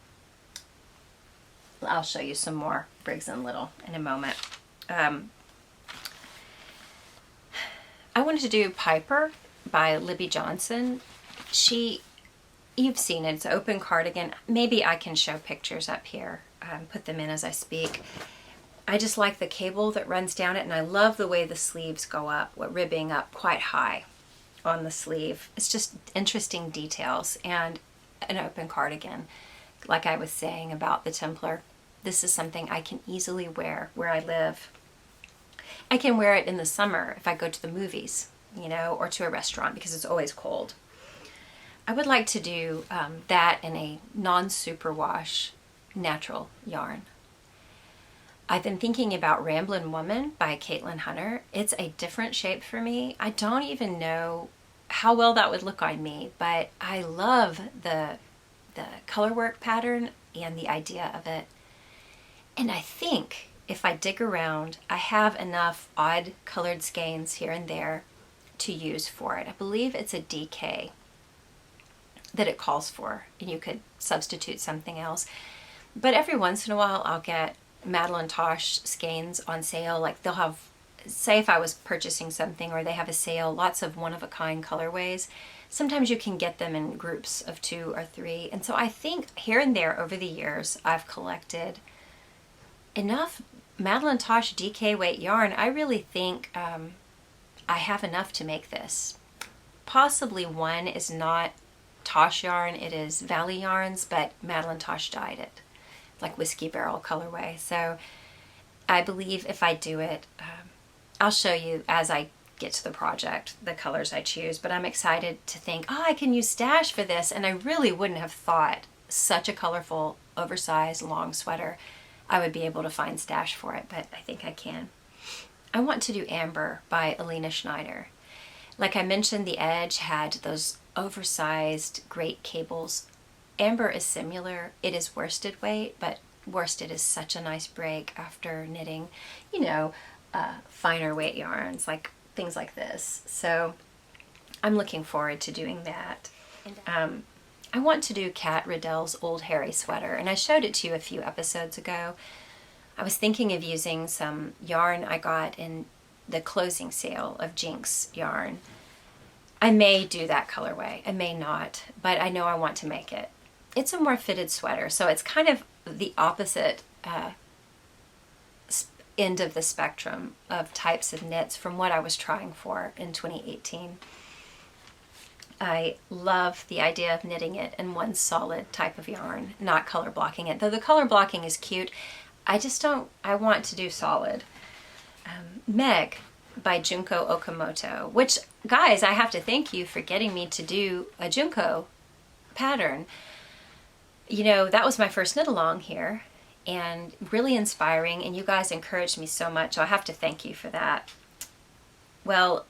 I'll show you some more Briggs & Little in a moment. I wanted to do Piper by Libby Johnson. You've seen it, it's an open cardigan. Maybe I can show pictures up here, put them in as I speak. I just like the cable that runs down it, and I love the way the sleeves go up, ribbing up quite high on the sleeve. It's just interesting details, and an open cardigan. Like I was saying about the Templar, this is something I can easily wear where I live. I can wear it in the summer if I go to the movies, you know, or to a restaurant because it's always cold. I would like to do that in a non-superwash natural yarn. I've been thinking about Ramblin' Woman by Caitlin Hunter. It's a different shape for me. I don't even know how well that would look on me, but I love the color work pattern and the idea of it. And I think if I dig around, I have enough odd colored skeins here and there to use for it. I believe it's a DK that it calls for, and you could substitute something else. But every once in a while I'll get Madeline Tosh skeins on sale. Like they'll have, say if I was purchasing something or they have a sale, lots of one-of-a-kind colorways. Sometimes you can get them in groups of 2 or 3. And so I think here and there over the years I've collected enough Madeline Tosh DK weight yarn. I really think I have enough to make this. Possibly one is not Tosh yarn, it is Valley Yarns, but Madeline Tosh dyed it, like Whiskey Barrel colorway. So I believe if I do it, I'll show you as I get to the project the colors I choose, but I'm excited to think, oh, I can use stash for this, and I really wouldn't have thought such a colorful, oversized, long sweater I would be able to find stash for it, but I think I can. I want to do Amber by Alina Schneider. Like I mentioned, the edge had those oversized great cables. Amber is similar. It is worsted weight, but worsted is such a nice break after knitting, you know, finer weight yarns, like things like this. So I'm looking forward to doing that. I want to do Kat Riddell's Old Hairy Sweater, and I showed it to you a few episodes ago. I was thinking of using some yarn I got in the closing sale of Jinx yarn. I may do that colorway, I may not, but I know I want to make it. It's a more fitted sweater, so it's kind of the opposite end of the spectrum of types of knits from what I was trying for in 2018. I love the idea of knitting it in one solid type of yarn, not color blocking it. Though the color blocking is cute, I want to do solid. Meg by Junko Okamoto, which, guys, I have to thank you for getting me to do a Junko pattern. You know, that was my first knit along here, and really inspiring, and you guys encouraged me so much, so I have to thank you for that. Well,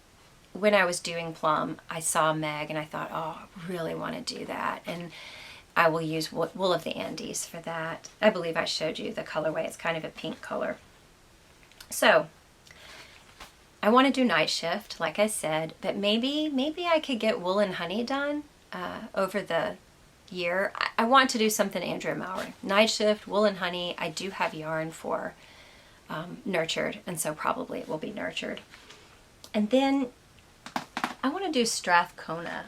when I was doing Plum, I saw Meg and I thought, oh, I really want to do that, and I will use Wool of the Andes for that. I believe I showed you the colorway. It's kind of a pink color. So I want to do Night Shift, like I said, but maybe I could get Wool and Honey done over the year. I want to do something Andrea Maurer. Night Shift, Wool and Honey. I do have yarn for Nurtured, and so probably it will be Nurtured. And then I want to do Strathcona.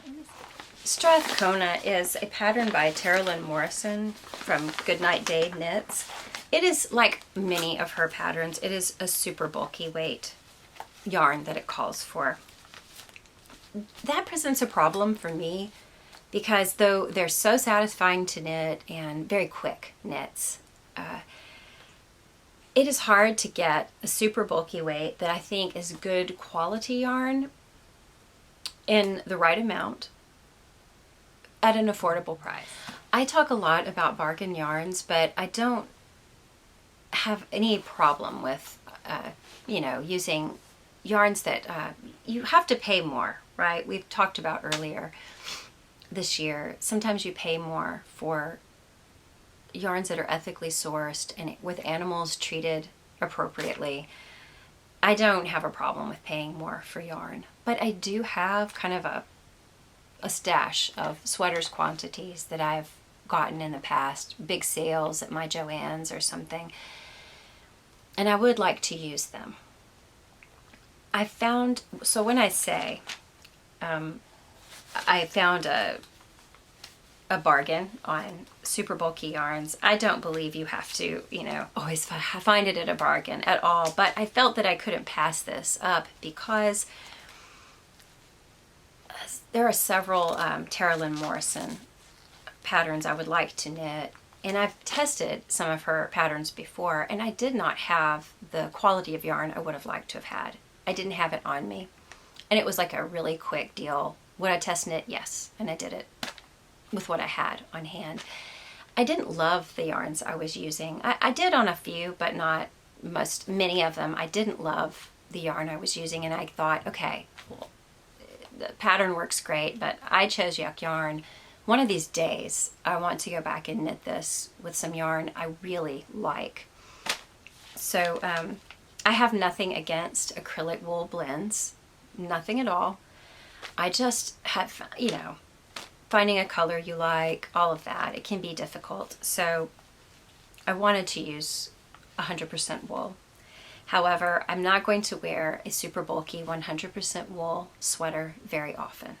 Strathcona is a pattern by Tara Lynn Morrison from Goodnight Day Knits. It is like many of her patterns. It is a super bulky weight yarn that it calls for. That presents a problem for me because though they're so satisfying to knit and very quick knits, it is hard to get a super bulky weight that I think is good quality yarn in the right amount at an affordable price. I talk a lot about bargain yarns, but I don't have any problem with, using yarns that you have to pay more, right? We've talked about earlier this year. Sometimes you pay more for yarns that are ethically sourced and with animals treated appropriately. I don't have a problem with paying more for yarn, but I do have kind of a stash of sweaters quantities that I've gotten in the past, big sales at my Joann's or something, and I would like to use them. I found, so when I say I found a bargain on super bulky yarns. I don't believe you have to, always find it at a bargain at all, but I felt that I couldn't pass this up because there are several Tara Lynn Morrison patterns I would like to knit, and I've tested some of her patterns before, and I did not have the quality of yarn I would have liked to have had. I didn't have it on me, and it was like a really quick deal. Would I test knit? Yes, and I did it with what I had on hand. I didn't love the yarns I was using. I did on a few, but not many of them. I didn't love the yarn I was using, and I thought, okay, well, the pattern works great, but I chose yuck yarn. One of these days, I want to go back and knit this with some yarn I really like. So I have nothing against acrylic wool blends, nothing at all. I just have, finding a color you like, all of that, it can be difficult. So I wanted to use 100% wool. However, I'm not going to wear a super bulky 100% wool sweater very often.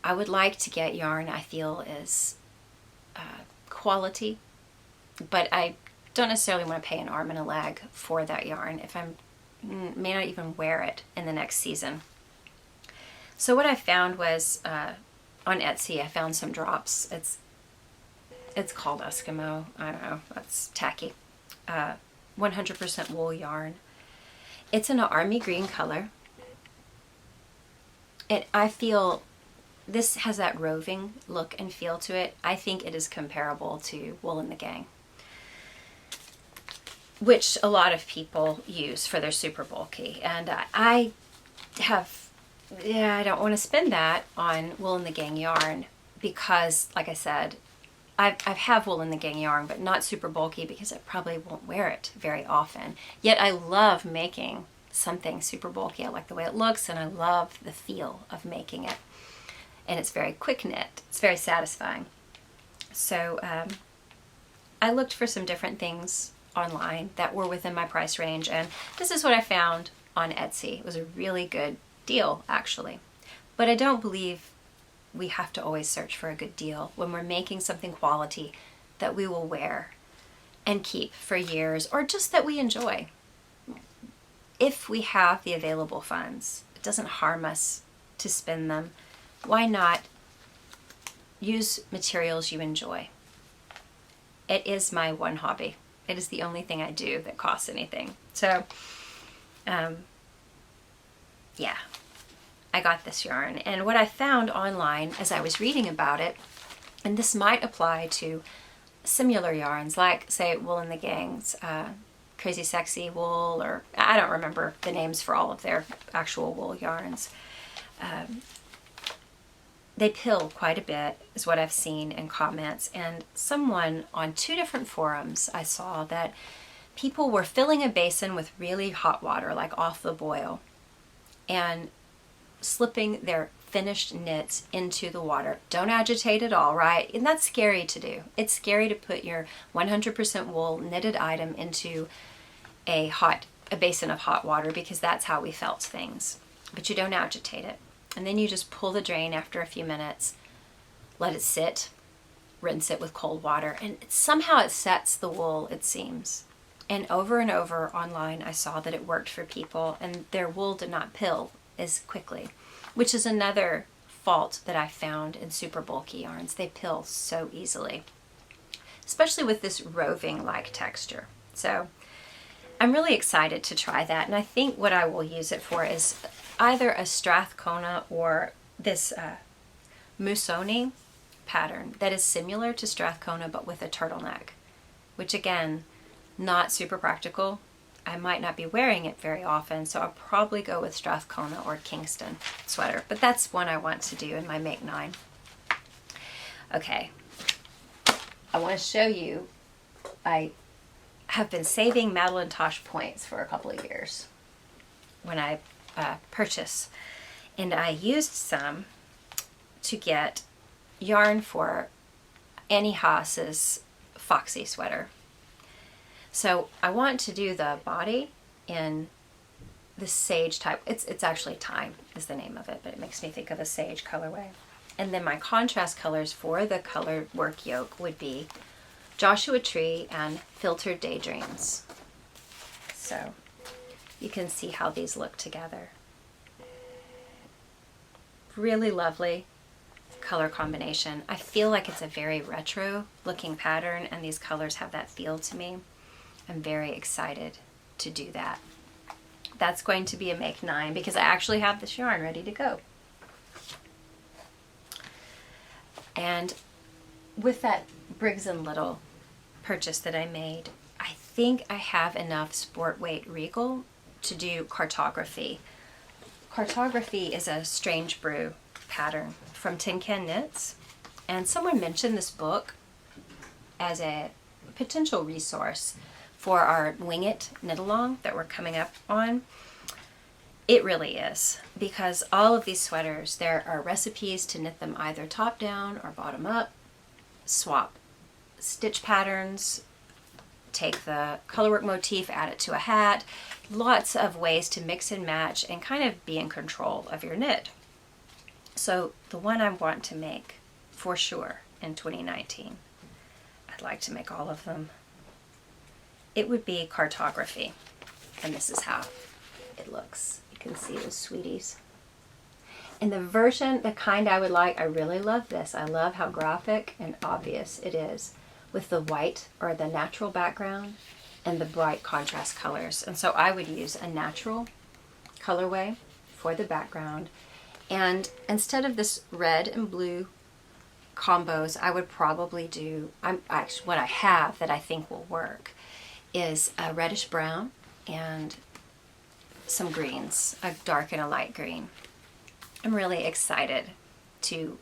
I would like to get yarn I feel is quality, but I don't necessarily want to pay an arm and a leg for that yarn if I may not even wear it in the next season. So what I found was on Etsy, I found some drops. It's called Eskimo. I don't know. That's tacky. 100% wool yarn. It's in an army green color. And I feel this has that roving look and feel to it. I think it is comparable to Wool and the Gang, which a lot of people use for their super bulky. And I don't want to spend that on Wool and the Gang yarn because, like I said, I have Wool and the Gang yarn, but not super bulky because I probably won't wear it very often. Yet I love making something super bulky. I like the way it looks, and I love the feel of making it. And it's very quick knit. It's very satisfying. So I looked for some different things online that were within my price range, and this is what I found on Etsy. It was a really good deal, actually. But I don't believe we have to always search for a good deal when we're making something quality that we will wear and keep for years, or just that we enjoy. If we have the available funds, it doesn't harm us to spend them. Why not use materials you enjoy? It is my one hobby. It is the only thing I do that costs anything. So, yeah, I got this yarn. And what I found online as I was reading about it, and this might apply to similar yarns, like, say, Wool and the Gang's Crazy Sexy Wool, or I don't remember the names for all of their actual wool yarns. They pill quite a bit, is what I've seen in comments. And someone on 2 different forums, I saw that people were filling a basin with really hot water, like off the boil, and slipping their finished knits into the water. Don't agitate at all, right? And that's scary to do. It's scary to put your 100% wool knitted item into a basin of hot water, because that's how we felt things. But you don't agitate it. And then you just pull the drain after a few minutes, let it sit, rinse it with cold water, and somehow it sets the wool, it seems. And over online, I saw that it worked for people, and their wool did not pill as quickly, which is another fault that I found in super bulky yarns. They pill so easily, especially with this roving-like texture. So I'm really excited to try that, and I think what I will use it for is either a Strathcona or this Musoni pattern that is similar to Strathcona but with a turtleneck, which again, not super practical. I might not be wearing it very often, so I'll probably go with Strathcona or Kingston sweater, but that's one I want to do in my Make 9. Okay, I want to show you, I have been saving Madeline Tosh points for a couple of years when I purchase, and I used some to get yarn for Annie Haas's Foxy sweater. So I want to do the body in this sage type. It's actually Time is the name of it, but it makes me think of a sage colorway. And then my contrast colors for the color work yoke would be Joshua Tree and Filtered Daydreams. So you can see how these look together. Really lovely color combination. I feel like it's a very retro looking pattern, and these colors have that feel to me. I'm very excited to do that. That's going to be a make 9 because I actually have this yarn ready to go. And with that Briggs & Little purchase that I made, I think I have enough sport weight Regal to do Cartography. Cartography is a Strange Brew pattern from Tin Can Knits, and someone mentioned this book as a potential resource for our Wing It knit along that we're coming up on. It really is, because all of these sweaters, there are recipes to knit them either top down or bottom up, swap stitch patterns, take the colorwork motif, add it to a hat, lots of ways to mix and match and kind of be in control of your knit. So the one I want to make for sure in 2019, I'd like to make all of them, it would be Cartography. And this is how it looks. You can see those sweeties. And the version, the kind I would like, I really love this. I love how graphic and obvious it is with the white or the natural background and the bright contrast colors. And so I would use a natural colorway for the background. And instead of this red and blue combos, I would probably do, actually what I have that I think will work is a reddish brown and some greens, a dark and a light green. I'm really excited to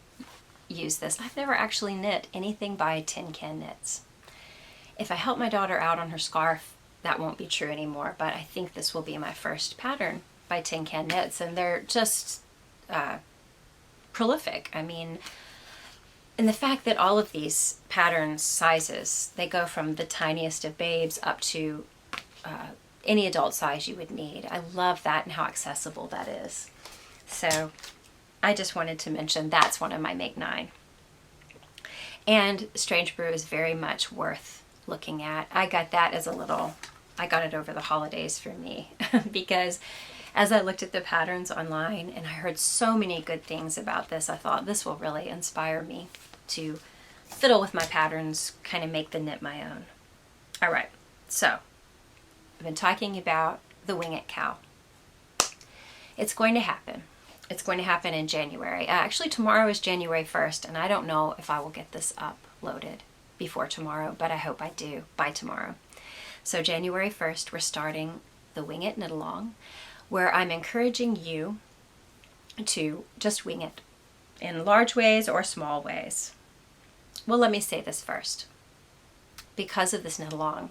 use this. I've never actually knit anything by Tin Can Knits. If I help my daughter out on her scarf, that won't be true anymore, but I think this will be my first pattern by Tin Can Knits, and they're just prolific. I mean, and the fact that all of these pattern sizes, they go from the tiniest of babes up to any adult size you would need. I love that and how accessible that is. So I just wanted to mention that's one of my make 9. And Strange Brew is very much worth looking at. I got that as a little, I got it over the holidays for me because as I looked at the patterns online and I heard so many good things about this, I thought this will really inspire me to fiddle with my patterns, kind of make the knit my own. All right, so I've been talking about the Wing It cow. It's going to happen. It's going to happen in January. Actually, tomorrow is January 1st, and I don't know if I will get this uploaded before tomorrow, but I hope I do by tomorrow. So January 1st, we're starting the Wing It Knit Along, where I'm encouraging you to just wing it in large ways or small ways. Well, let me say this first. Because of this knit along,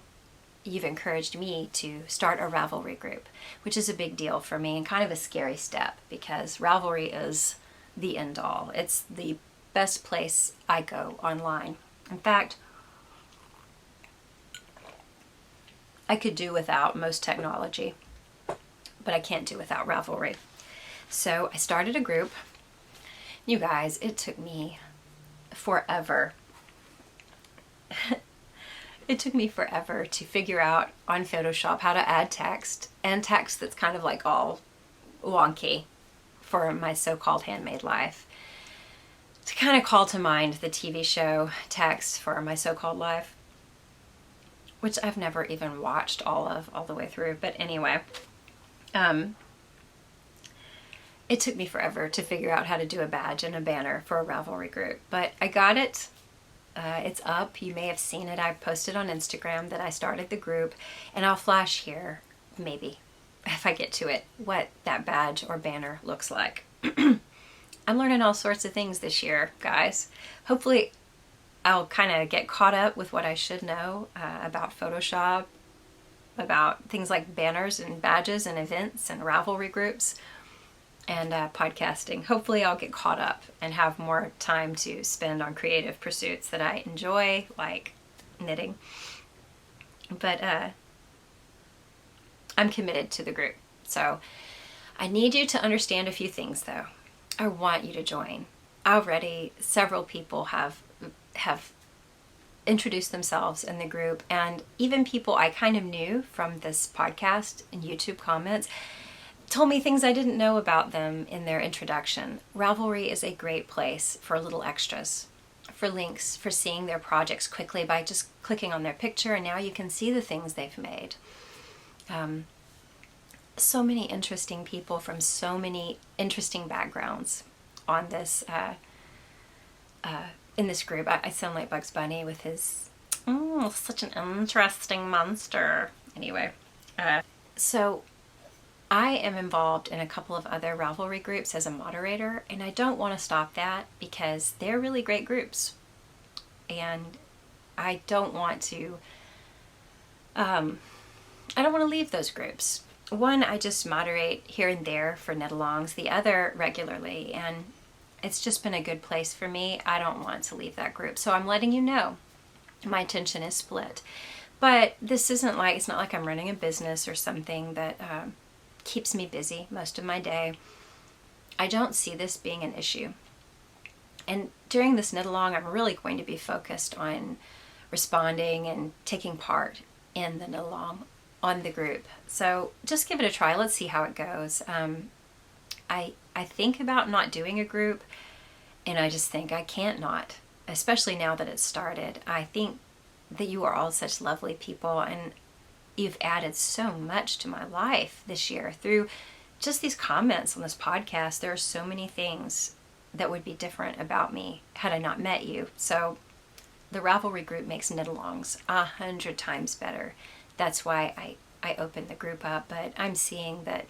you've encouraged me to start a Ravelry group, which is a big deal for me and kind of a scary step because Ravelry is the end all. It's the best place I go online. In fact, I could do without most technology, but I can't do without Ravelry. So I started a group. You guys, it took me forever. It took me forever to figure out on Photoshop how to add text, and text that's kind of like all wonky for my so-called handmade life. To kind of call to mind the TV show text for my so-called life, which I've never even watched all the way through. But anyway, it took me forever to figure out how to do a badge and a banner for a Ravelry group, but I got it. It's up. You may have seen it. I posted on Instagram that I started the group, and I'll flash here, maybe, if I get to it, what that badge or banner looks like. I'm learning all sorts of things this year, guys. Hopefully I'll kind of get caught up with what I should know about Photoshop, about things like banners and badges and events and Ravelry groups and podcasting. Hopefully I'll get caught up and have more time to spend on creative pursuits that I enjoy, like knitting. But I'm committed to the group. So I need you to understand a few things though. I want you to join. Already several people have introduced themselves in the group, and even people I kind of knew from this podcast and YouTube comments told me things I didn't know about them in their introduction. Ravelry is a great place for little extras, for links, for seeing their projects quickly by just clicking on their picture, and now you can see the things they've made. So many interesting people from so many interesting backgrounds on this in this group. I sound like Bugs Bunny with his such an interesting monster. Anyway, so I am involved in a couple of other Ravelry groups as a moderator, and I don't want to stop that because they're really great groups, and I don't want to leave those groups. One, I just moderate here and there for knit-alongs, the other regularly, and it's just been a good place for me. I don't want to leave that group, so I'm letting you know my attention is split. But this isn't like, it's not like I'm running a business or something that keeps me busy most of my day. I don't see this being an issue. And during this knit-along, I'm really going to be focused on responding and taking part in the knit-along on the group. So just give it a try. Let's see how it goes. I think about not doing a group, and I just think I can't not, especially now that it's started. I think that you are all such lovely people, and you've added so much to my life this year through just these comments on this podcast. There are so many things that would be different about me had I not met you. So the Ravelry group makes knit-alongs 100 times better. That's why I opened the group up, but I'm seeing that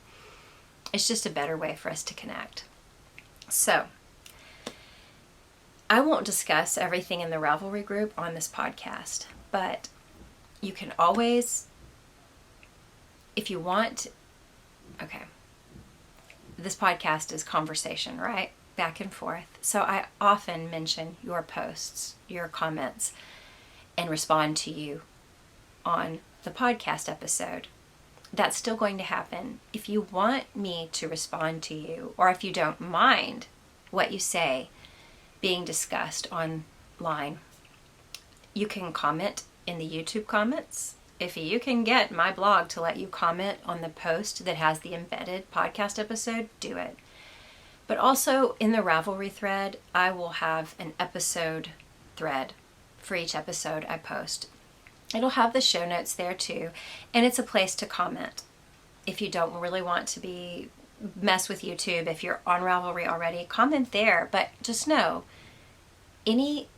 it's just a better way for us to connect. So I won't discuss everything in the Ravelry group on this podcast, but you can always, if you want, okay, this podcast is conversation, right? Back and forth. So I often mention your posts, your comments, and respond to you on the podcast episode. That's still going to happen. If you want me to respond to you, or if you don't mind what you say being discussed online, you can comment in the YouTube comments. If you can get my blog to let you comment on the post that has the embedded podcast episode, do it. But also in the Ravelry thread, I will have an episode thread for each episode I post. It'll have the show notes there too, and it's a place to comment. If you don't really want to mess with YouTube, if you're on Ravelry already, comment there. But just know, any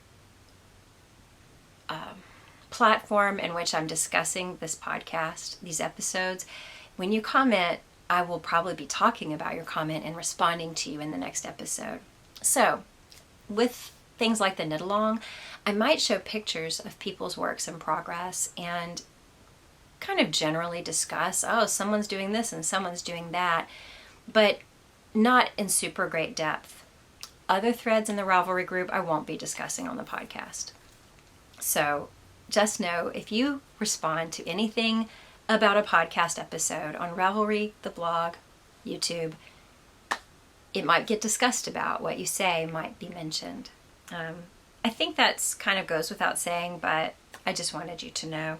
platform in which I'm discussing this podcast, these episodes, when you comment, I will probably be talking about your comment and responding to you in the next episode. So, with things like the knit-along, I might show pictures of people's works in progress and kind of generally discuss, oh, someone's doing this and someone's doing that, but not in super great depth. Other threads in the Ravelry group I won't be discussing on the podcast. So just know, if you respond to anything about a podcast episode on Ravelry, the blog, YouTube, it might get discussed about. What you say might be mentioned. I think that's kind of goes without saying, but I just wanted you to know.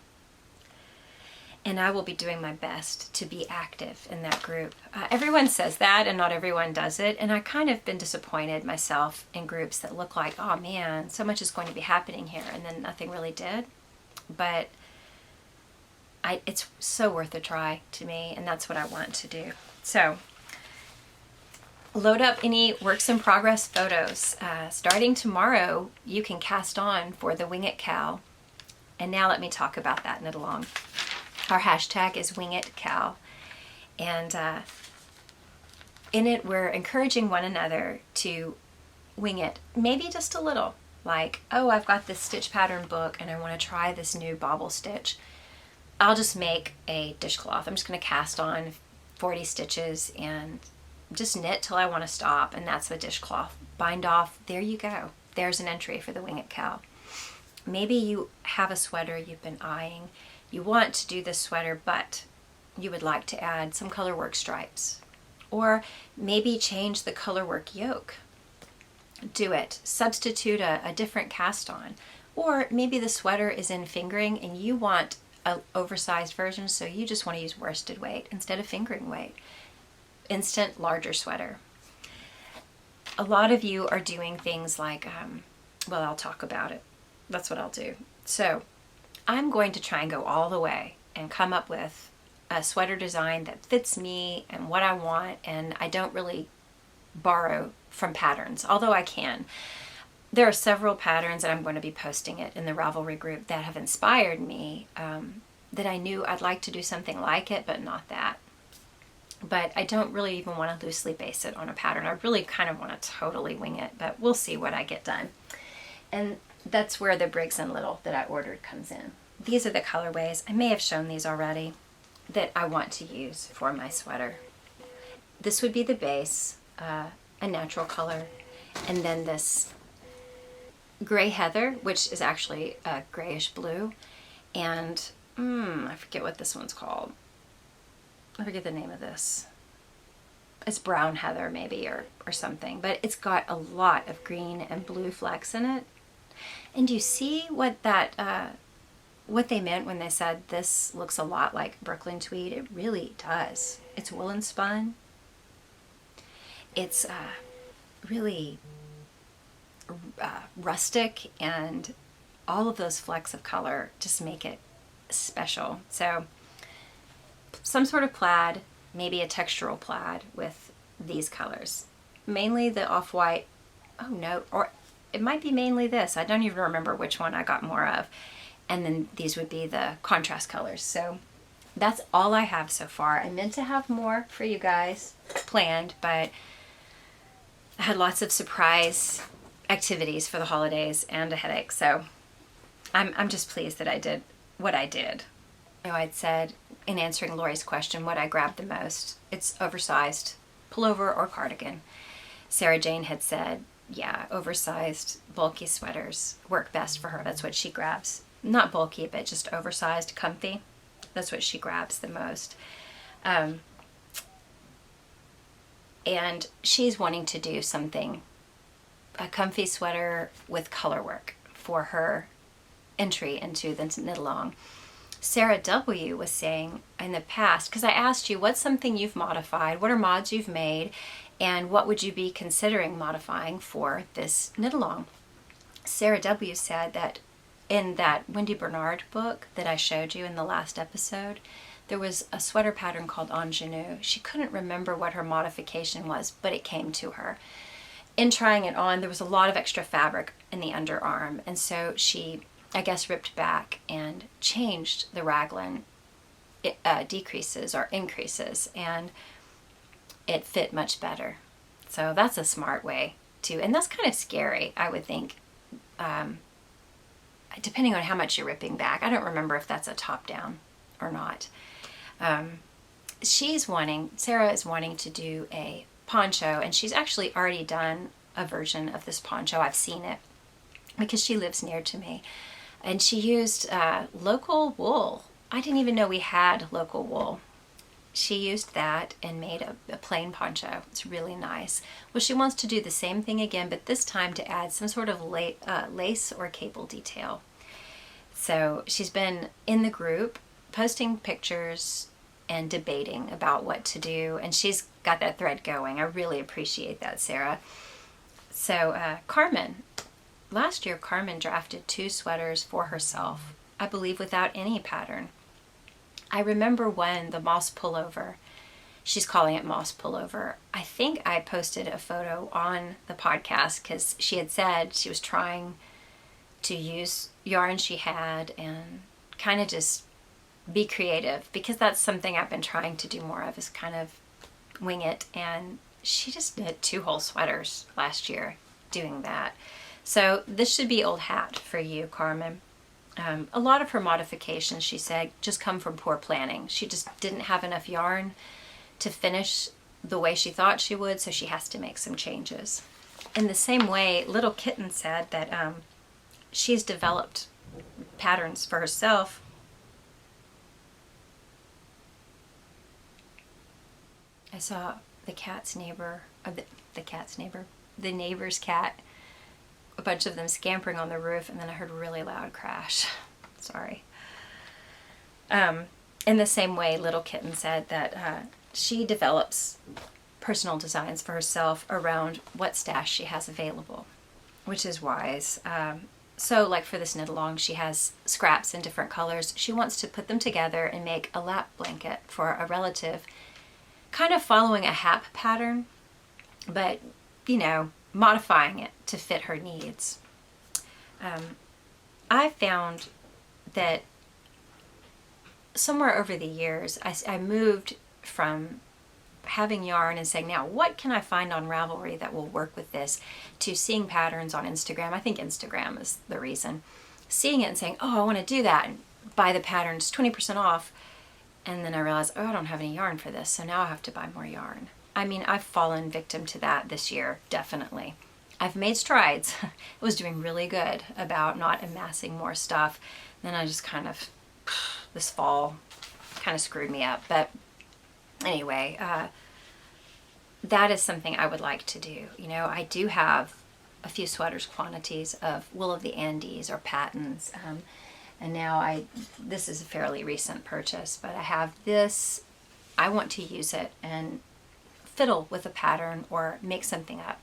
And I will be doing my best to be active in that group. Everyone says that, and not everyone does it. And I kind of been disappointed myself in groups that look like, oh man, so much is going to be happening here, and then nothing really did. But it's so worth a try to me, and that's what I want to do. So load up any works in progress photos. Starting tomorrow, you can cast on for the Wing It Cal. And now let me talk about that knit-along. Our hashtag is Wing It Cal. And in it, we're encouraging one another to wing it, maybe just a little. Like, oh, I've got this stitch pattern book and I want to try this new bobble stitch. I'll just make a dishcloth. I'm just going to cast on 40 stitches and just knit till I want to stop, and that's a dishcloth. Bind off, there you go. There's an entry for the Wing It Cal. Maybe you have a sweater you've been eyeing. You want to do this sweater, but you would like to add some colorwork stripes, or maybe change the colorwork yoke. Do it. Substitute a different cast on. Or maybe the sweater is in fingering and you want an oversized version, so you just want to use worsted weight instead of fingering weight. Instant larger sweater. A lot of you are doing things like, well, I'll talk about it. That's what I'll do. So I'm going to try and go all the way and come up with a sweater design that fits me and what I want, and I don't really borrow from patterns, although I can. There are several patterns, and I'm going to be posting it in the Ravelry group, that have inspired me, that I knew I'd like to do something like it, but not that. But I don't really even want to loosely base it on a pattern. I really kind of want to totally wing it, but we'll see what I get done. And that's where the Briggs & Little that I ordered comes in. These are the colorways. I may have shown these already that I want to use for my sweater. This would be the base, a natural color, and then this gray heather, which is actually a grayish blue, and I forget what this one's called. I forget the name of this. It's brown heather maybe, or something, but it's got a lot of green and blue flecks in it. And do you see what they meant when they said this looks a lot like Brooklyn tweed? It really does. It's woolen spun. It's really rustic, and all of those flecks of color just make it special. So some sort of plaid, maybe a textural plaid with these colors. Mainly the off-white, oh no, or it might be mainly this. I don't even remember which one I got more of. And then these would be the contrast colors. So that's all I have so far. I meant to have more for you guys planned, but I had lots of surprise activities for the holidays and a headache. So I'm just pleased that I did what I did. You know, I'd said in answering Lori's question what I grabbed the most. It's oversized pullover or cardigan. Sarah Jane had said, yeah, oversized bulky sweaters work best for her. That's what she grabs. Not bulky, but just oversized, comfy. That's what she grabs the most. And she's wanting to do something, a comfy sweater with color work for her entry into the knit-along. Sarah W. was saying in the past, because I asked you, what's something you've modified? What are mods you've made? And what would you be considering modifying for this knit-along? Sarah W. said that in that Wendy Bernard book that I showed you in the last episode, there was a sweater pattern called Ingenue. She couldn't remember what her modification was, but it came to her. In trying it on, there was a lot of extra fabric in the underarm, and so she, I guess, ripped back and changed the raglan decreases or increases, and it fit much better. So that's a smart way to, and that's kind of scary, I would think, depending on how much you're ripping back. I don't remember if that's a top down or not. Sarah is wanting to do a poncho, and she's actually already done a version of this poncho. I've seen it because she lives near to me. And she used local wool. I didn't even know we had local wool. She used that and made a plain poncho. It's really nice. Well, she wants to do the same thing again, but this time to add some sort of lace or cable detail. So she's been in the group posting pictures and debating about what to do, and she's got that thread going. I really appreciate that, Sarah. So Carmen, last year Carmen drafted 2 sweaters for herself, I believe without any pattern. I remember one, the moss pullover. She's calling it moss pullover. I think I posted a photo on the podcast because she had said she was trying to use yarn she had and kind of just be creative, because that's something I've been trying to do more of, is kind of wing it. And she just knit 2 whole sweaters last year doing that. So this should be old hat for you, Carmen. A lot of her modifications, she said, just come from poor planning. She just didn't have enough yarn to finish the way she thought she would, so she has to make some changes. In the same way, Little Kitten said that she's developed patterns for herself I saw the cat's neighbor, the neighbor's cat, a bunch of them scampering on the roof, and then I heard a really loud crash. Sorry. In the same way, Little Kitten said that she develops personal designs for herself around what stash she has available, which is wise. So like for this knit along, she has scraps in different colors. She wants to put them together and make a lap blanket for a relative, kind of following a hap pattern, but, you know, modifying it to fit her needs. I found that somewhere over the years, I moved from having yarn and saying, now what can I find on Ravelry that will work with this, to seeing patterns on Instagram. I think Instagram is the reason. Seeing it and saying, oh, I want to do that, and buy the patterns 20% off. And then I realized, oh, I don't have any yarn for this, so now I have to buy more yarn. I mean, I've fallen victim to that this year, definitely. I've made strides. I was doing really good about not amassing more stuff. Then I just kind of, this fall kind of screwed me up. But anyway, that is something I would like to do. You know, I do have a few sweaters quantities of Wool of the Andes or patents. And now this is a fairly recent purchase, but I have this. I want to use it and fiddle with a pattern or make something up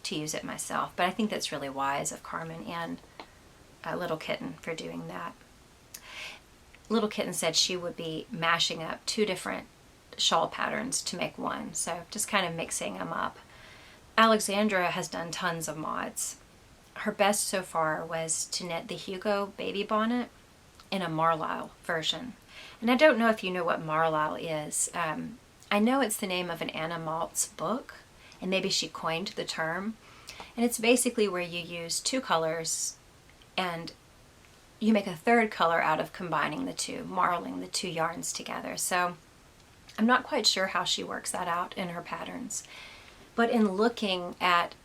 to use it myself. But I think that's really wise of Carmen and Little Kitten for doing that. Little Kitten said she would be mashing up 2 different shawl patterns to make one, so just kind of mixing them up. Alexandra has done tons of mods. Her best so far was to knit the Hugo baby bonnet in a Marled version. And I don't know if you know what Marled is. I know it's the name of an Anna Maltz book, and maybe she coined the term. And it's basically where you use 2 colors and you make a 3rd color out of combining the 2, marling the 2 yarns together. So I'm not quite sure how she works that out in her patterns. But in looking at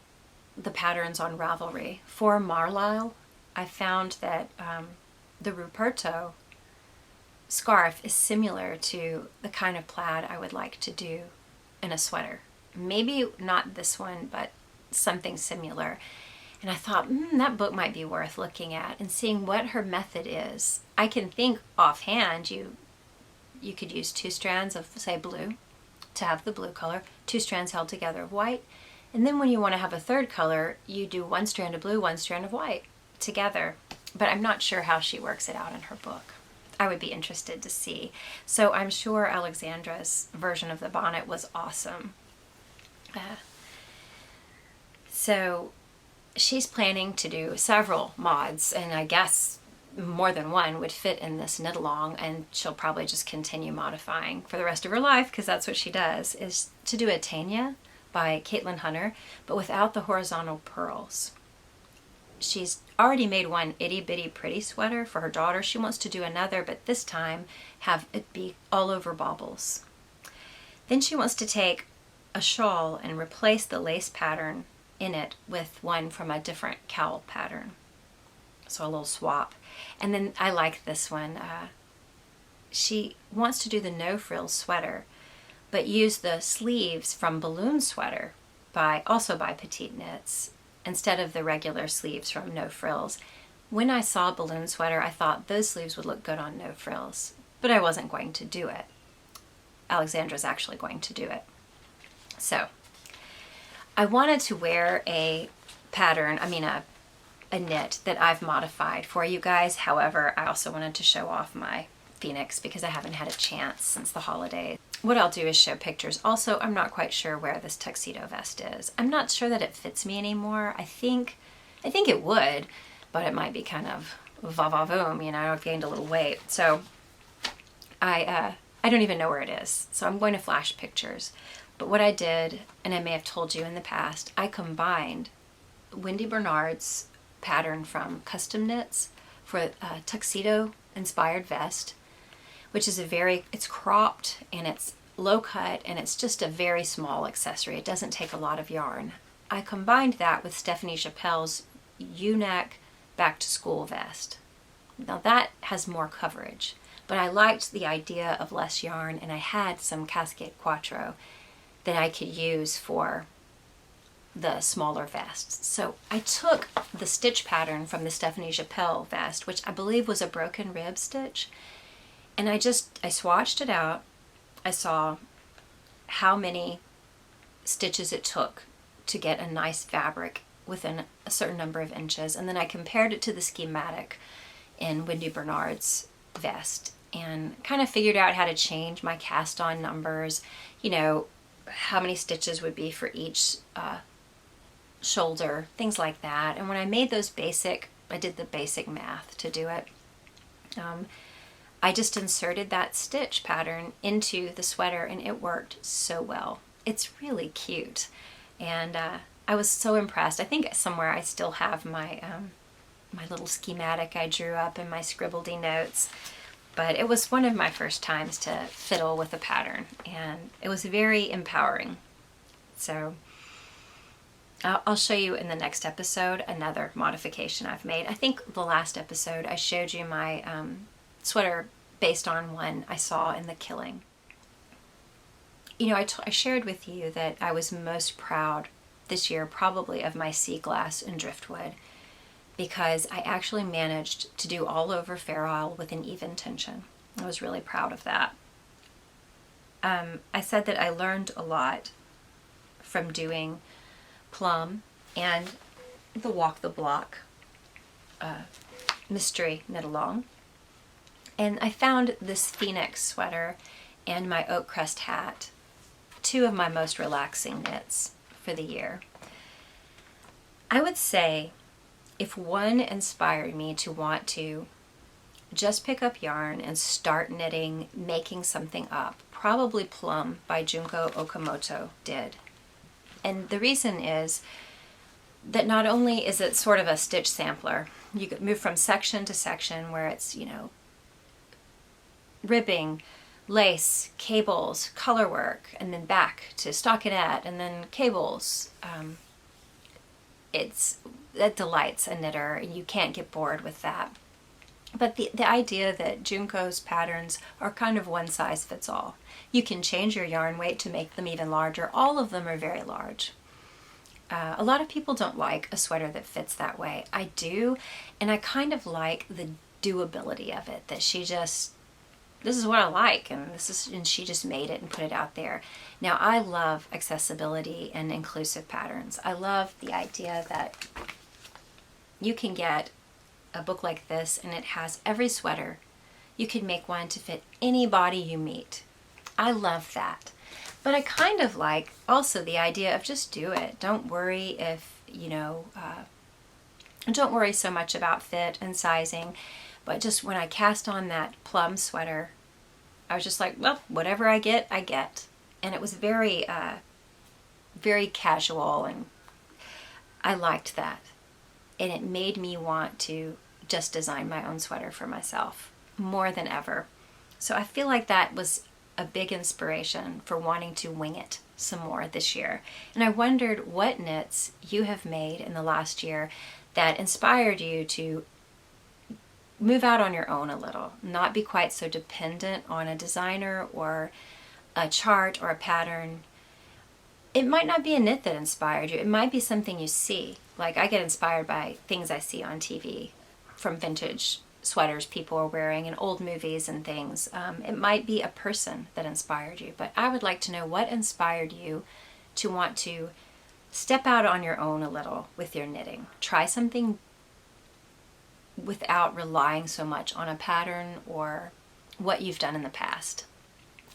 the patterns on Ravelry for Marled, I found that the Ruperto scarf is similar to the kind of plaid I would like to do in a sweater. Maybe not this one, but something similar. And I thought, that book might be worth looking at and seeing what her method is. I can think offhand you could use 2 strands of, say, blue to have the blue color, 2 strands held together of white. And then when you want to have a 3rd color, you do 1 strand of blue, 1 strand of white together. But I'm not sure how she works it out in her book. I would be interested to see. So I'm sure Alexandra's version of the bonnet was awesome. So she's planning to do several mods, and I guess more than one would fit in this knit along, and she'll probably just continue modifying for the rest of her life, because that's what she does, is to do a Tanya by Caitlin Hunter, but without the horizontal pearls. She's already made one itty bitty pretty sweater for her daughter. She wants to do another, but this time have it be all over baubles. Then she wants to take a shawl and replace the lace pattern in it with one from a different cowl pattern. So a little swap. And then I like this one. She wants to do the no frills sweater, but use the sleeves from Balloon Sweater also by Petite Knits, instead of the regular sleeves from No Frills. When I saw Balloon Sweater, I thought those sleeves would look good on No Frills, but I wasn't going to do it. Alexandra's actually going to do it. So I wanted to wear a pattern, a knit that I've modified for you guys. However, I also wanted to show off my Phoenix because I haven't had a chance since the holidays. What I'll do is show pictures. Also, I'm not quite sure where this tuxedo vest is. I'm not sure that it fits me anymore. I think it would, but it might be kind of va-va-voom, I've gained a little weight. So I don't even know where it is. So I'm going to flash pictures. But what I did, and I may have told you in the past, I combined Wendy Bernard's pattern from Custom Knits for a tuxedo inspired vest, which is it's cropped and it's low cut and it's just a very small accessory. It doesn't take a lot of yarn. I combined that with Stephanie Chappelle's U-neck back to school vest. Now that has more coverage, but I liked the idea of less yarn, and I had some Cascade Quattro. that I could use for the smaller vests. So I took the stitch pattern from the Stephanie Chappelle vest, which I believe was a broken rib stitch, and I swatched it out. I saw how many stitches it took to get a nice fabric within a certain number of inches, and then I compared it to the schematic in Wendy Bernard's vest and kind of figured out how to change my cast on numbers, how many stitches would be for each shoulder, things like that. And when I made I did the basic math to do it. I just inserted that stitch pattern into the sweater and it worked so well. It's really cute. And I was so impressed. I think somewhere I still have my my little schematic I drew up in my scribbledy notes. But it was one of my first times to fiddle with a pattern, and it was very empowering. So I'll show you in the next episode another modification I've made. I think the last episode I showed you my sweater based on one I saw in The Killing. I shared with you that I was most proud this year probably of my sea glass and driftwood, because I actually managed to do all over Fair Isle with an even tension. I was really proud of that. I said that I learned a lot from doing Plum and the Walk the Block mystery knit along. And I found this Phoenix sweater and my oak crest hat, two of my most relaxing knits for the year. I would say if one inspired me to want to just pick up yarn and start knitting, making something up, probably Plum by Junko Okamoto did. And the reason is that not only is it sort of a stitch sampler, you could move from section to section where it's, ribbing, lace, cables, color work, and then back to stockinette, and then cables. That delights a knitter, and you can't get bored with that. But the idea that Junko's patterns are kind of one size fits all. You can change your yarn weight to make them even larger. All of them are very large. A lot of people don't like a sweater that fits that way. I do, and I kind of like the doability of it, that this is what I like, and she just made it and put it out there. Now, I love accessibility and inclusive patterns. I love the idea that you can get a book like this and it has every sweater. You can make one to fit any body you meet. I love that. But I kind of like also the idea of just do it. Don't worry if, don't worry so much about fit and sizing. But just when I cast on that Plum sweater, I was just like, well, whatever I get, I get. And it was very, very casual, and I liked that. And it made me want to just design my own sweater for myself more than ever. So I feel like that was a big inspiration for wanting to wing it some more this year. And I wondered what knits you have made in the last year that inspired you to move out on your own a little, not be quite so dependent on a designer or a chart or a pattern. It might not be a knit that inspired you. It might be something you see. Like, I get inspired by things I see on TV from vintage sweaters people are wearing in old movies and things. It might be a person that inspired you, but I would like to know what inspired you to want to step out on your own a little with your knitting. Try something without relying so much on a pattern or what you've done in the past.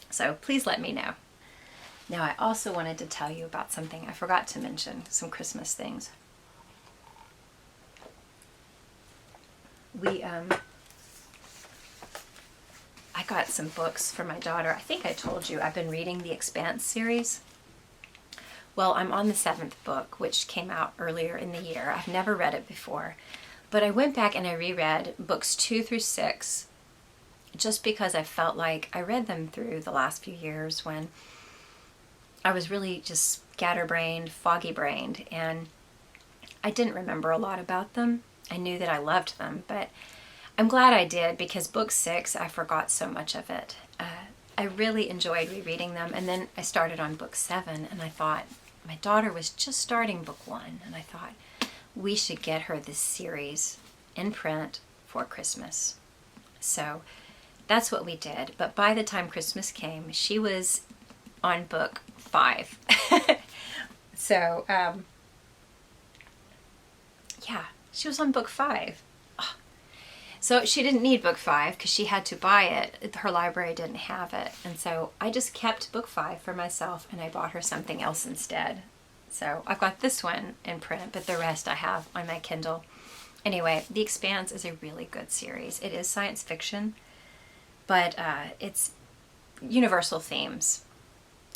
So please let me know. Now, I also wanted to tell you about something I forgot to mention, some Christmas things. I got some books for my daughter. I think I told you I've been reading the Expanse series. Well, I'm on the 7th book, which came out earlier in the year. I've never read it before. But I went back and I reread books 2 through 6 just because I felt like I read them through the last few years when I was really just scatterbrained, foggy-brained, and I didn't remember a lot about them. I knew that I loved them, but I'm glad I did, because book 6, I forgot so much of it. I really enjoyed rereading them. And then I started on book 7, and I thought, my daughter was just starting book 1, and I thought, we should get her this series in print for Christmas. So that's what we did. But by the time Christmas came, she was on book 5. So, yeah, she was on book 5. Oh. So she didn't need book 5 because she had to buy it. Her library didn't have it. And so I just kept book 5 for myself, and I bought her something else instead. So I've got this one in print, but the rest I have on my Kindle. Anyway, The Expanse is a really good series. It is science fiction, but it's universal themes.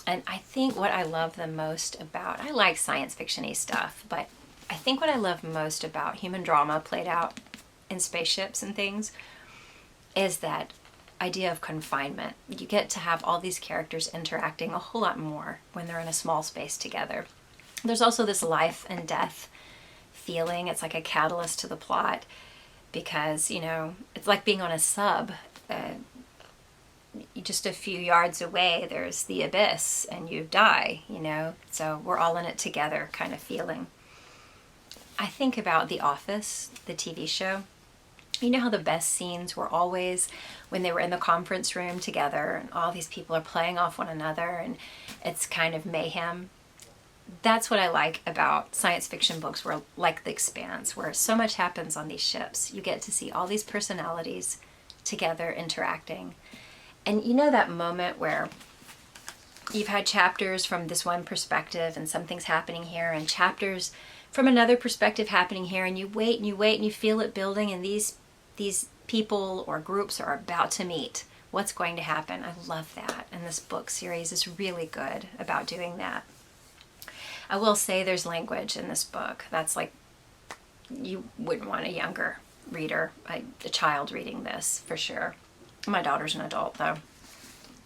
And I think what I love the most about, I like science fiction-y stuff, but I think what I love most about human drama played out in spaceships and things is that idea of confinement. You get to have all these characters interacting a whole lot more when they're in a small space together. There's also this life and death feeling. It's like a catalyst to the plot because, you know, it's like being on a sub. Just a few yards away, there's the abyss and you die, you know, so we're all in it together kind of feeling. I think about The Office, the TV show. You know how the best scenes were always when they were in the conference room together and all these people are playing off one another and it's kind of mayhem. That's what I like about science fiction books, where like The Expanse, where so much happens on these ships. You get to see all these personalities together interacting. And you know that moment where you've had chapters from this one perspective and something's happening here, and chapters from another perspective happening here, and you wait and you wait and you feel it building, and these people or groups are about to meet. What's going to happen? I love that. And this book series is really good about doing that. I will say there's language in this book that's like, you wouldn't want a younger reader, a child reading this for sure. My daughter's an adult though.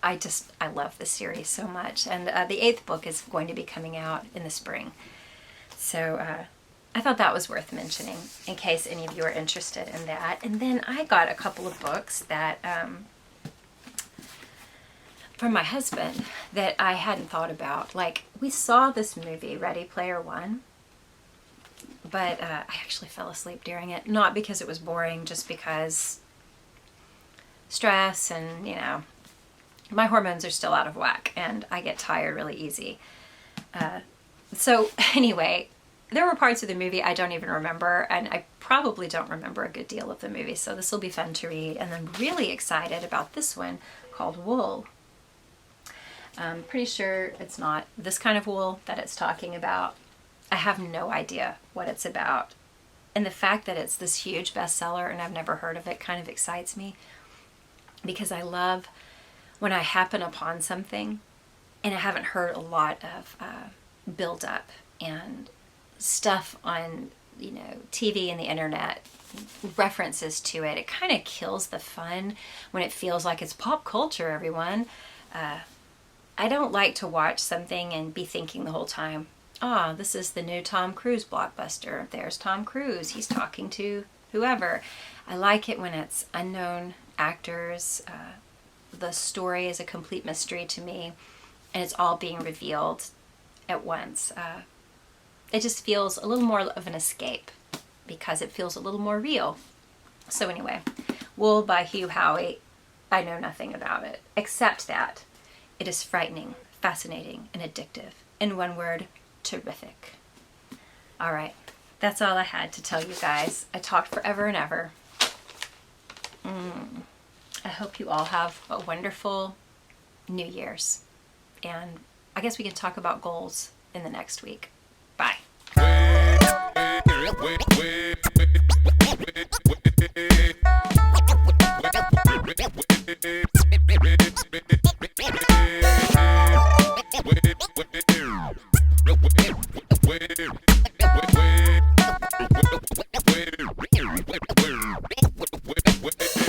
I love this series so much. And the 8th book is going to be coming out in the spring. So I thought that was worth mentioning in case any of you are interested in that. And then I got a couple of books that from my husband that I hadn't thought about. Like, we saw this movie, Ready Player One, but I actually fell asleep during it. Not because it was boring, just because stress and, you know, my hormones are still out of whack and I get tired really easy. So anyway, there were parts of the movie I don't even remember, and I probably don't remember a good deal of the movie, so this will be fun to read. And I'm really excited about this one called Wool. I'm pretty sure it's not this kind of wool that it's talking about. I have no idea what it's about. And the fact that it's this huge bestseller and I've never heard of it kind of excites me, because I love when I happen upon something and I haven't heard a lot of build up and stuff on, you know, TV and the internet, references to it. It kind of kills the fun when it feels like it's pop culture, everyone. I don't like to watch something and be thinking the whole time, this is the new Tom Cruise blockbuster. There's Tom Cruise. He's talking to whoever. I like it when it's unknown actors. The story is a complete mystery to me, and it's all being revealed at once. It just feels a little more of an escape because it feels a little more real. So anyway, Wool by Hugh Howey. I know nothing about it, except that it is frightening, fascinating, and addictive. In one word, terrific. All right, that's all I had to tell you guys. I talked forever and ever. I hope you all have a wonderful New Year's. And I guess we can talk about goals in the next week.